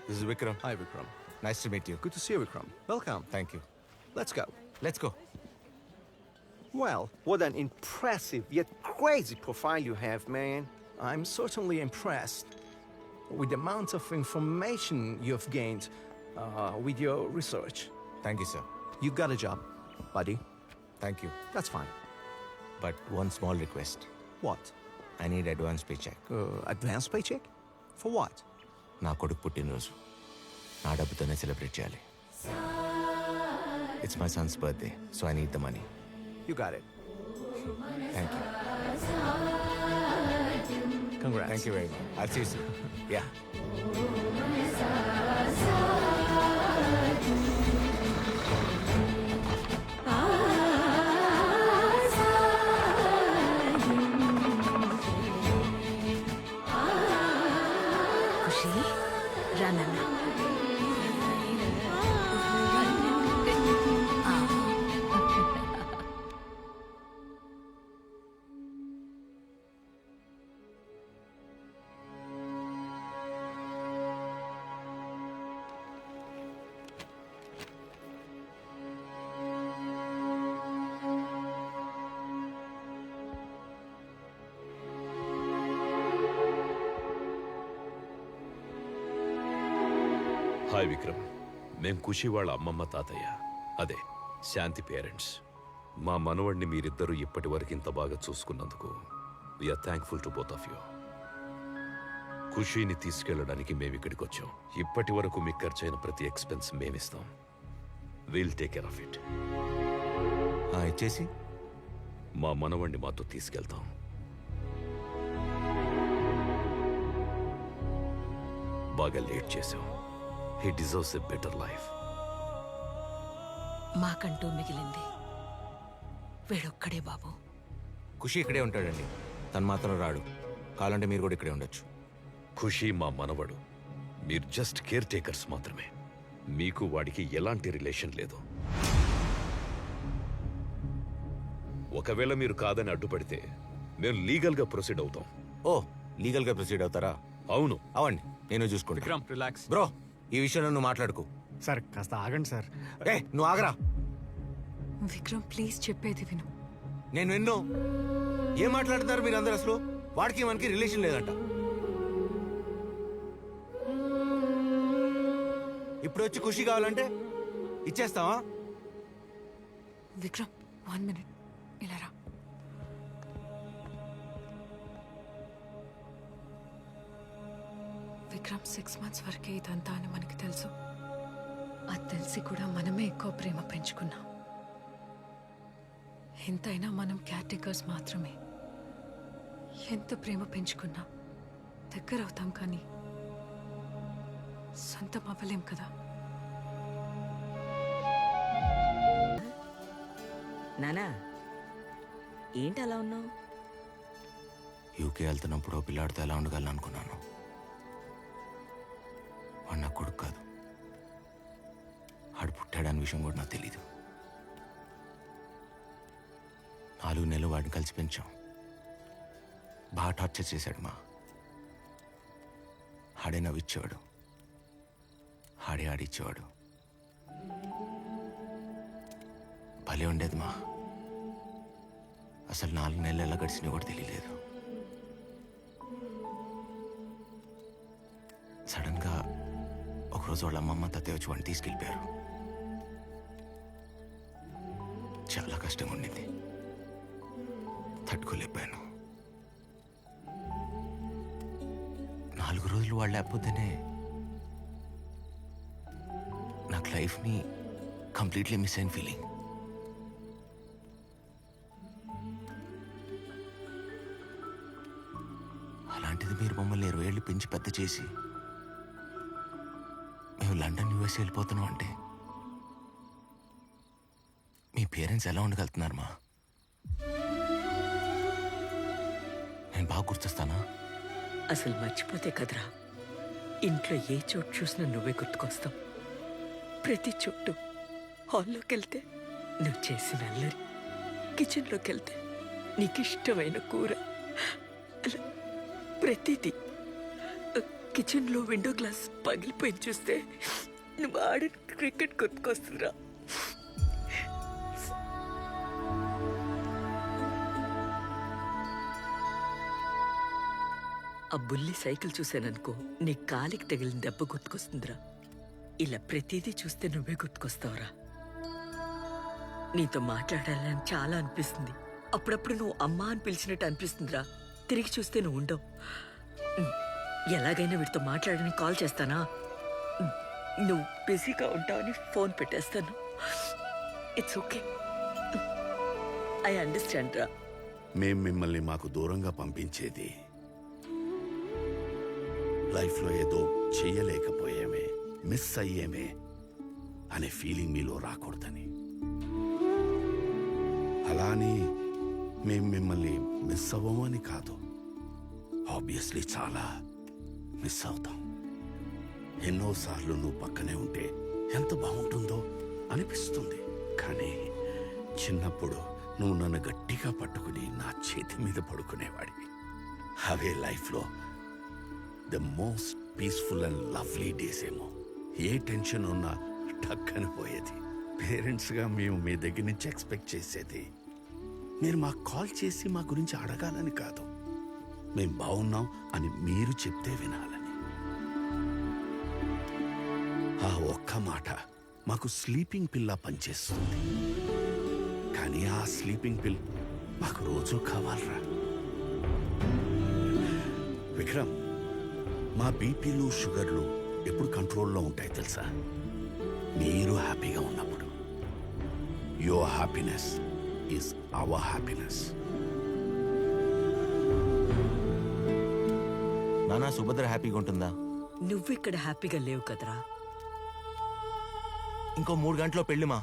Speaker 4: This is Vikram.
Speaker 19: Hi, Vikram.
Speaker 4: Nice to meet you.
Speaker 19: Good to see you, Vikram. Welcome.
Speaker 4: Thank you.
Speaker 19: Let's go.
Speaker 4: Let's go.
Speaker 19: Well, what an impressive yet crazy profile you have, man. I'm certainly impressed with the amount of information you've gained with your research.
Speaker 4: Thank you, sir.
Speaker 19: You got a job, buddy.
Speaker 4: Thank you.
Speaker 19: That's fine.
Speaker 4: But one small request.
Speaker 19: What?
Speaker 4: I need advance paycheck.
Speaker 19: Advance paycheck? For what?
Speaker 4: నా కొడుకు పుట్టినరోజు నా డబ్బుతోనే celebrate చేయాలి. It's my son's birthday, so I need the money.
Speaker 19: You got it.
Speaker 4: Thank you.
Speaker 19: Congrats.
Speaker 4: Thank you very much. I'll see you soon. Yeah.
Speaker 21: Khushi రానన్న.
Speaker 17: Hi Vikram, మేం ఖుషి వాళ్ళ అమ్మమ్మ తాతయ్య, అదే శాంతి పేరెంట్స్. మా మనవడిని మీరిద్దరూ ఇప్పటి వరకు ఇంత బాగా చూసుకున్నందుకు we're thankful to both of you. ఖుషీని తీసుకెళ్ళడానికి మేము ఇక్కడికి వచ్చాం. ఇప్పటి వరకు మీకు ఖర్చైన ప్రతి ఎక్స్పెన్స్ మేమిస్తాం. We'll take care of it.
Speaker 4: ఇచ్చేసి
Speaker 17: మా మనవడిని మాతో తీసుకెళ్తాం. బాగా లేట్ చేశాం. He deserves a better life.
Speaker 21: మాకంటూ మిగిలింది వీడొక్కడే బాబు.
Speaker 4: ఖుషి ఇక్కడే ఉంటాడండి, తను మాత్రం రాడు. కావాలంటే మీరు కూడా ఇక్కడే ఉండొచ్చు.
Speaker 17: ఖుషి మా మనవడు, మీరు జస్ట్ కేర్ టేకర్స్ మాత్రమే. మీకు వాడికి ఎలాంటి రిలేషన్ లేదు. ఒకవేళ మీరు కాదని అడ్డుపడితే మేము లీగల్గా ప్రొసీడ్ అవుతాం.
Speaker 4: ఓ, లీగల్గా ప్రొసీడ్ అవుతారా?
Speaker 17: అవును.
Speaker 4: అవండి, నేను చూసుకుంటా.
Speaker 5: విక్రమ్, రిలాక్స్.
Speaker 4: బ్రో, ఈ విషయంలో నువ్వు మాట్లాడుకో.
Speaker 22: సార్ కాస్త ఆగండి సార్.
Speaker 4: ఏ, నువ్వు ఆగరా.
Speaker 18: విక్రమ్ ప్లీజ్ చెప్పేది విను.
Speaker 4: నేను విన్ను. ఏం మాట్లాడుతున్నారు మీరు అందరు? అసలు వాడికి మనకి రిలేషన్ లేదంట. ఇప్పుడు వచ్చి ఖుషి కావాలంటే ఇచ్చేస్తావా?
Speaker 18: విక్రమ్ 1 minute, ఇలా రా. విక్రమ్ 6 months వరకే ఇదంతా అని మనకి తెలుసు. అది తెలిసి కూడా మనమే ఎక్కువ ప్రేమ పెంచుకున్నాం. ఎంతైనా మనం కేర్ టేకర్స్ మాత్రమే. ఎంత ప్రేమ పెంచుకున్నా దగ్గర అవుతాం, కానీ సొంతం అవ్వలేం కదా.
Speaker 21: నానా, ఏంటి అలా ఉన్నావు?
Speaker 4: యూకే వెళ్తున్నప్పుడు ఓ పిల్లాడితో ఎలా ఉండగలను అనుకున్నాను. వాడు నా కొడుకు కాదు, ఆడు పుట్టాడని విషయం కూడా నాకు తెలీదు. 4 నెలలు వాడిని కలిసి పెంచాం. బాగా టార్చర్ చేశాడు మా. ఆడే నవ్విచ్చేవాడు, ఆడే ఆడిచ్చేవాడు. భలే ఉండేది మా. అసలు 4 నెలలు ఎలా గడిచినా కూడా తెలియలేదు.
Speaker 14: ఒకరోజు వాళ్ళ అమ్మమ్మ తాతయ్య వచ్చి వాడిని తీసుకెళ్ళిపోయారు. చాలా కష్టంగా ఉండింది, తట్టుకోలేకపోయాను. 4 రోజులు వాళ్ళు లేకపోతేనే నాకు లైఫ్ని కంప్లీట్లీ మిస్ అయిన ఫీలింగ్. అలాంటిది మీరు మమ్మల్ని 20 ఏళ్ళు పెంచి పెద్ద చేసి మేము లండన్ యూఎస్ వెళ్ళిపోతున్నాం అంటే మీ పేరెంట్స్ ఎలా ఉండగలుగుతున్నారు మా? నేను బాగా గుర్తొస్తానా?
Speaker 21: అసలు మర్చిపోతే కదరా, ఇంట్లో ఏ చోటు చూసినా నువ్వే గుర్తుకొస్తావు. ప్రతి చోటు. హాల్లోకి వెళ్తే నువ్వు చేసిన అల్లరి, కిచెన్లోకి వెళ్తే నీకు ఇష్టమైన కూర, అలా ప్రతిదీ. కిచెన్లో విండో గ్లాస్ పగిలిపోయి చూస్తే నువ్వు ఆడిన క్రికెట్ గుర్తుకొస్తుందిరా. ఆ బుల్లి సైకిల్ చూశాననుకో, నీ కాలికి తగిలిన దెబ్బ గుర్తుకొస్తుందిరా. ఇలా ప్రతిదీ చూస్తే నువ్వే గుర్తుకొస్తావురా. నీతో మాట్లాడాలని చాలా అనిపిస్తుంది. అప్పుడప్పుడు నువ్వు అమ్మా అని పిలిచినట్టు అనిపిస్తుందిరా. తిరిగి చూస్తే నువ్వు ఉండవు. ఎలాగైనా వీటితో మాట్లాడని కాల్ చేస్తానా? నువ్వు బిజీగా ఉంటావని ఫోన్ పెట్టేస్తాను. ఇట్స్ ఓకే, ఐ అండర్స్టాండ్ రా.
Speaker 1: మేం మిమ్మల్ని మాకు దూరంగా పంపించేది లైఫ్లో ఏదో చెయ్యలేకపోయామే, మిస్ అయ్యేమే అనే ఫీలింగ్ మీలో రాకూడదని. అలాని మేం మిమ్మల్ని మిస్ అవ్వమని కాదు, ఆబ్వియస్లీ చాలా మిస్ అవుతాం. ఎన్నోసార్లు నువ్వు పక్కనే ఉంటే ఎంత బాగుంటుందో అనిపిస్తుంది. కానీ చిన్నప్పుడు నువ్వు నన్ను గట్టిగా పట్టుకుని నా చేతి మీద పడుకునేవాడివి. అవే లైఫ్లో the most peaceful and lovely days ఏమో. ఏ టెన్షన్ ఉన్నా టక్కన పోయేది. పేరెంట్స్గా మేము మీ దగ్గర నుంచి ఎక్స్పెక్ట్ చేసేది మీరు మాకు కాల్ చేసి మా గురించి అడగాలని కాదు, మేం బాగున్నాం అని మీరు చెప్తే వినాలని. ఆ ఒక్క మాట మాకు స్లీపింగ్ పిల్లా పనిచేస్తుంది. కానీ ఆ స్లీపింగ్ పిల్ మాకు రోజు కావాలరా. విక్రమ్, మా బీపీలు షుగర్లు ఎప్పుడు కంట్రోల్లో ఉంటాయి తెలుసా? మీరు హ్యాపీగా ఉన్నప్పుడు. Your happiness is our happiness.
Speaker 14: నానా, సుభద్ర హ్యాపీగా ఉంటుందా?
Speaker 21: నువ్వు ఇక్కడ హ్యాపీగా లేవు కదరా.
Speaker 14: ఇంకో 3 గంటల్లో పెళ్లిమా.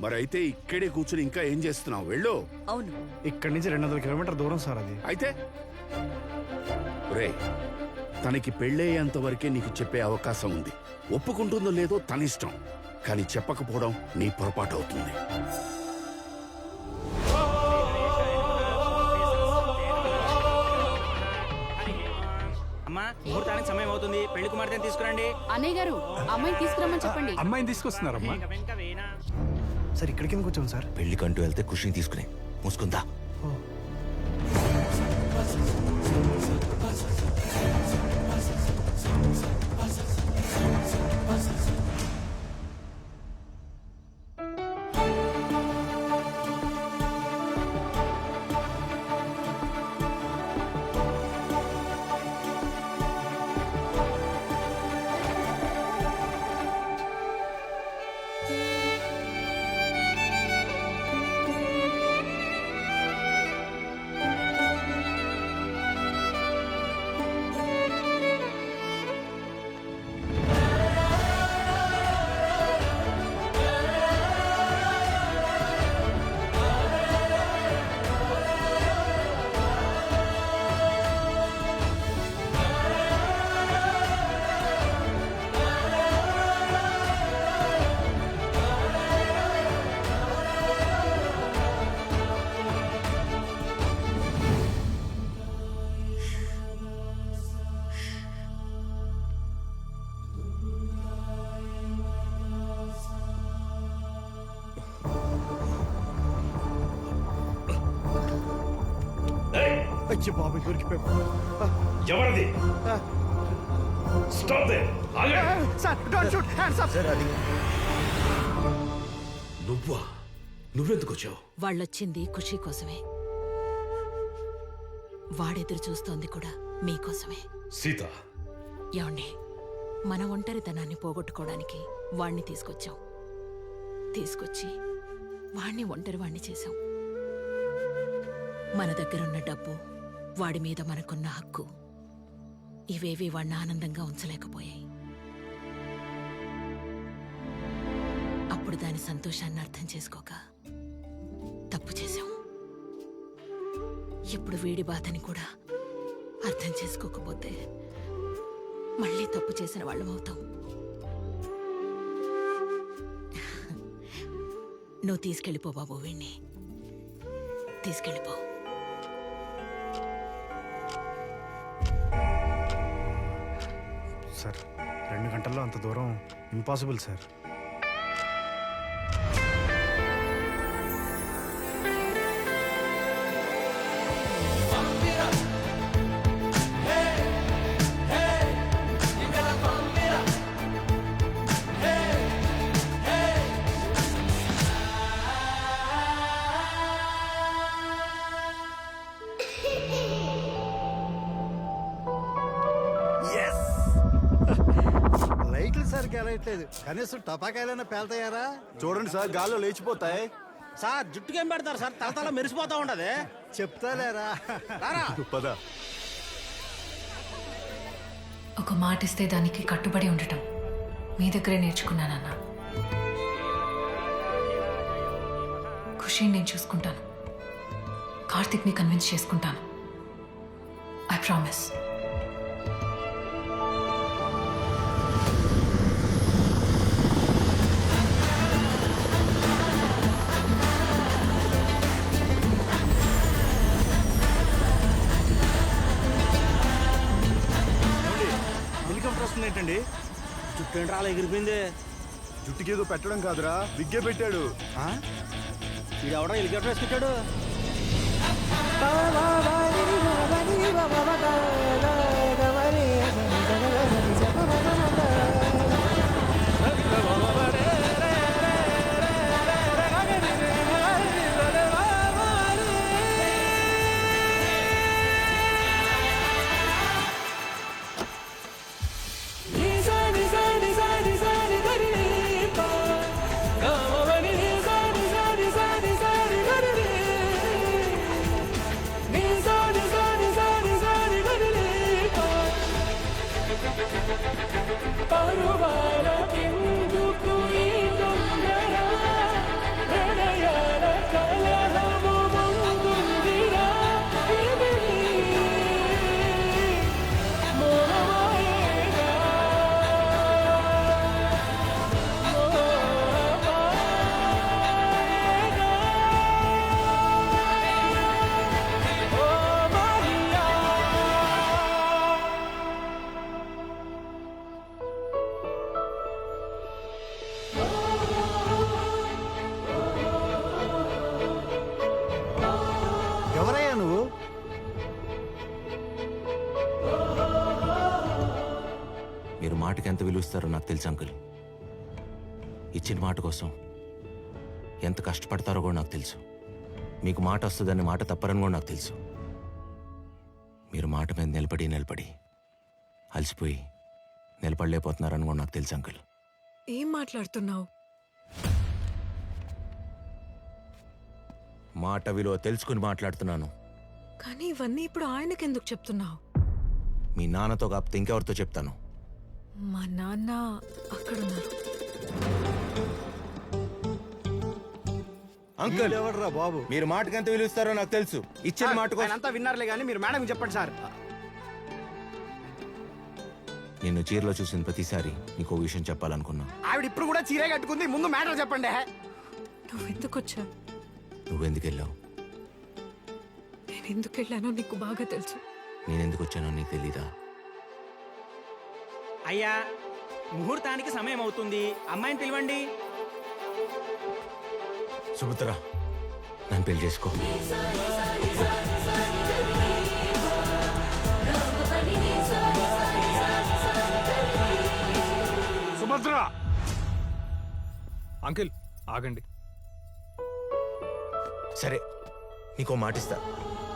Speaker 1: మరైతే ఇక్కడే కూర్చుని ఇంకా ఏం చేస్తున్నావు? వెళ్ళు.
Speaker 21: అవును,
Speaker 22: ఇక్కడి నుంచి 200 కిలోమీటర్ దూరం సార్ అది.
Speaker 1: అయితే రే, తనకి పెళ్ళయ్యేంత వరకే నీకు చెప్పే అవకాశం ఉంది. ఒప్పుకుంటుందో లేదో తన ఇష్టం, కానీ చెప్పకపోవడం నీ పొరపాటు అవుతుంది.
Speaker 20: అమ్మా, ముహూర్తానికి సమయం అవుతుంది. పెళ్లి కుమార్తెని తీసుకురండి.
Speaker 12: అన్నయ్య గారు, అమ్మాయిని తీసుకురమ్మని చెప్పండి.
Speaker 5: అమ్మాయిని తీసుకొస్తున్నారమ్మా.
Speaker 22: సార్ ఇక్కడికి ఎందుకు వచ్చాం సార్?
Speaker 14: పెళ్లికంటూ వెళ్తే ఖుషిని తీసుకుని మూసుకుందా.
Speaker 22: అయ్యో బాబు, దొరికిపోయాం.
Speaker 23: ఎవరిది?
Speaker 17: Stop there!
Speaker 22: Sir don't shoot hands up.
Speaker 17: నువ్వెందుకు వచ్చావు?
Speaker 12: వాళ్ళొచ్చింది ఖుషి కోసమే, వాడెదురు చూస్తోంది కూడా మీకోసమే.
Speaker 17: సీత,
Speaker 12: ఏమండి, మన ఒంటరితనాన్ని పోగొట్టుకోవడానికి వాణ్ణి తీసుకొచ్చాం. తీసుకొచ్చి వాణ్ణి ఒంటరివాణ్ణి చేశాం. మన దగ్గరున్న డబ్బు, వాడి మీద మనకున్న హక్కు, ఇవేవి వాణ్ణి ఆనందంగా ఉంచలేకపోయాయి. అప్పుడు దాని సంతోషాన్ని అర్థం చేసుకోక తప్పు చేశాం. ఇప్పుడు వీడి బాధని కూడా అర్థం చేసుకోకపోతే మళ్ళీ తప్పు చేసిన వాళ్ళం అవుతాం. నువ్వు తీసుకెళ్ళిపో బాబు, వీణ్ణి తీసుకెళ్ళిపో.
Speaker 22: సార్ 2 గంటల్లో అంత దూరం ఇంపాసిబుల్ సార్. లైట్లు సరిగ్గా వెళ్ళట్లేదు, కనీసం టపాకాయలైనా పేల్తాయారా? చూడండి సార్, గాల్లో లేచిపోతాయి.
Speaker 20: సార్ జుట్టుకేం పెడతారు సార్, తలతల మెరిసిపోతా ఉండదు.
Speaker 22: చెప్తాలేరా. పద.
Speaker 18: ఒక మాట ఇస్తే దానికి కట్టుబడి ఉండటం మీ దగ్గరే నేర్చుకున్నానన్నా. ఖుషిని నేను చూసుకుంటాను, కార్తిక్ని కన్విన్స్ చేసుకుంటాను. I promise.
Speaker 20: హెలికాప్టర్ వస్తుంది ఏంటండి? జుట్టు ఏంటి రాలా ఎగిరిపోయింది?
Speaker 22: జుట్టుకి ఏదో పెట్టడం కాదురా, విగ్గే పెట్టాడు.
Speaker 20: ఇది ఎవడో హెలికాప్టర్ వేసుకుంటాడు?
Speaker 22: ఎవరయ్యా నువ్వు?
Speaker 14: మీరు మాటకి ఎంత విలువిస్తారో నాకు తెలుసు అంకుల్. ఇచ్చిన మాట కోసం ఎంత కష్టపడతారో కూడా నాకు తెలుసు. మీకు మాట వస్తుందని మాట తప్పరని కూడా నాకు తెలుసు. మీరు మాట మీద నిలబడి అలసిపోయి నిలబడలేకపోతున్నారని కూడా నాకు తెలుసు అంకుల్.
Speaker 18: ఏం మాట్లాడుతున్నావు?
Speaker 14: మాట విలువ తెలుసుకుని మాట్లాడుతున్నాను.
Speaker 18: కానీ ఇవన్నీ ఇప్పుడు ఆయనకెందుకు చెప్తున్నావు?
Speaker 14: మీ నాన్నతో కాకపోతే ఇంకెవరితో చెప్తాను?
Speaker 18: మా నాన్న అక్కడున్నారు.
Speaker 14: అంకుల్
Speaker 22: ఎవడరా బాబు?
Speaker 4: మీరు మాటకి ఎంత విలువిస్తారో నాకు తెలుసు. ఇచ్చిన మాట కోసం
Speaker 22: అంతా విన్నారులే కానీ మీరు మేడం చెప్పండి సార్.
Speaker 14: నిన్ను చీరలో చూసిన ప్రతిసారి నీకు ఓ విషయం చెప్పాలనుకున్నా.
Speaker 22: ఆవిడ ఇప్పుడు కూడా చీరే కట్టుకుంది, ముందు మ్యాటర్ చెప్పండి.
Speaker 18: నువ్వు ఎందుకు వచ్చావు?
Speaker 14: నువ్వెందుకు వెళ్ళావు?
Speaker 18: నేను ఎందుకు వెళ్ళానో నీకు బాగా తెలుసు.
Speaker 14: నేనెందుకు వచ్చానో నీకు తెలీదా?
Speaker 20: అయ్యా, ముహూర్తానికి సమయం అవుతుంది, అమ్మాయిని పిలవండి.
Speaker 14: సుభద్ర, నన్ను పెళ్లి చేసుకో.
Speaker 1: సుభద్ర
Speaker 5: అంకిల్ ఆగండి.
Speaker 14: సరే నీకో మాటిస్తా,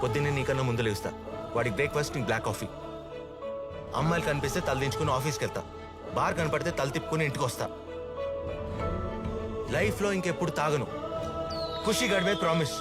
Speaker 14: పొద్దున్నే నీకన్నా ముందు లేస్తా. వాడికి బ్రేక్ఫాస్ట్, నీకు బ్లాక్ కాఫీ. అమ్మాయిలు కనిపిస్తే తల దించుకుని ఆఫీస్కి వెళ్తా. బార్ కనపడితే తల తిప్పుకుని ఇంటికి వస్తా. లైఫ్లో ఇంకెప్పుడు తాగను. ఖుషి గడ్ మీద ప్రామిస్.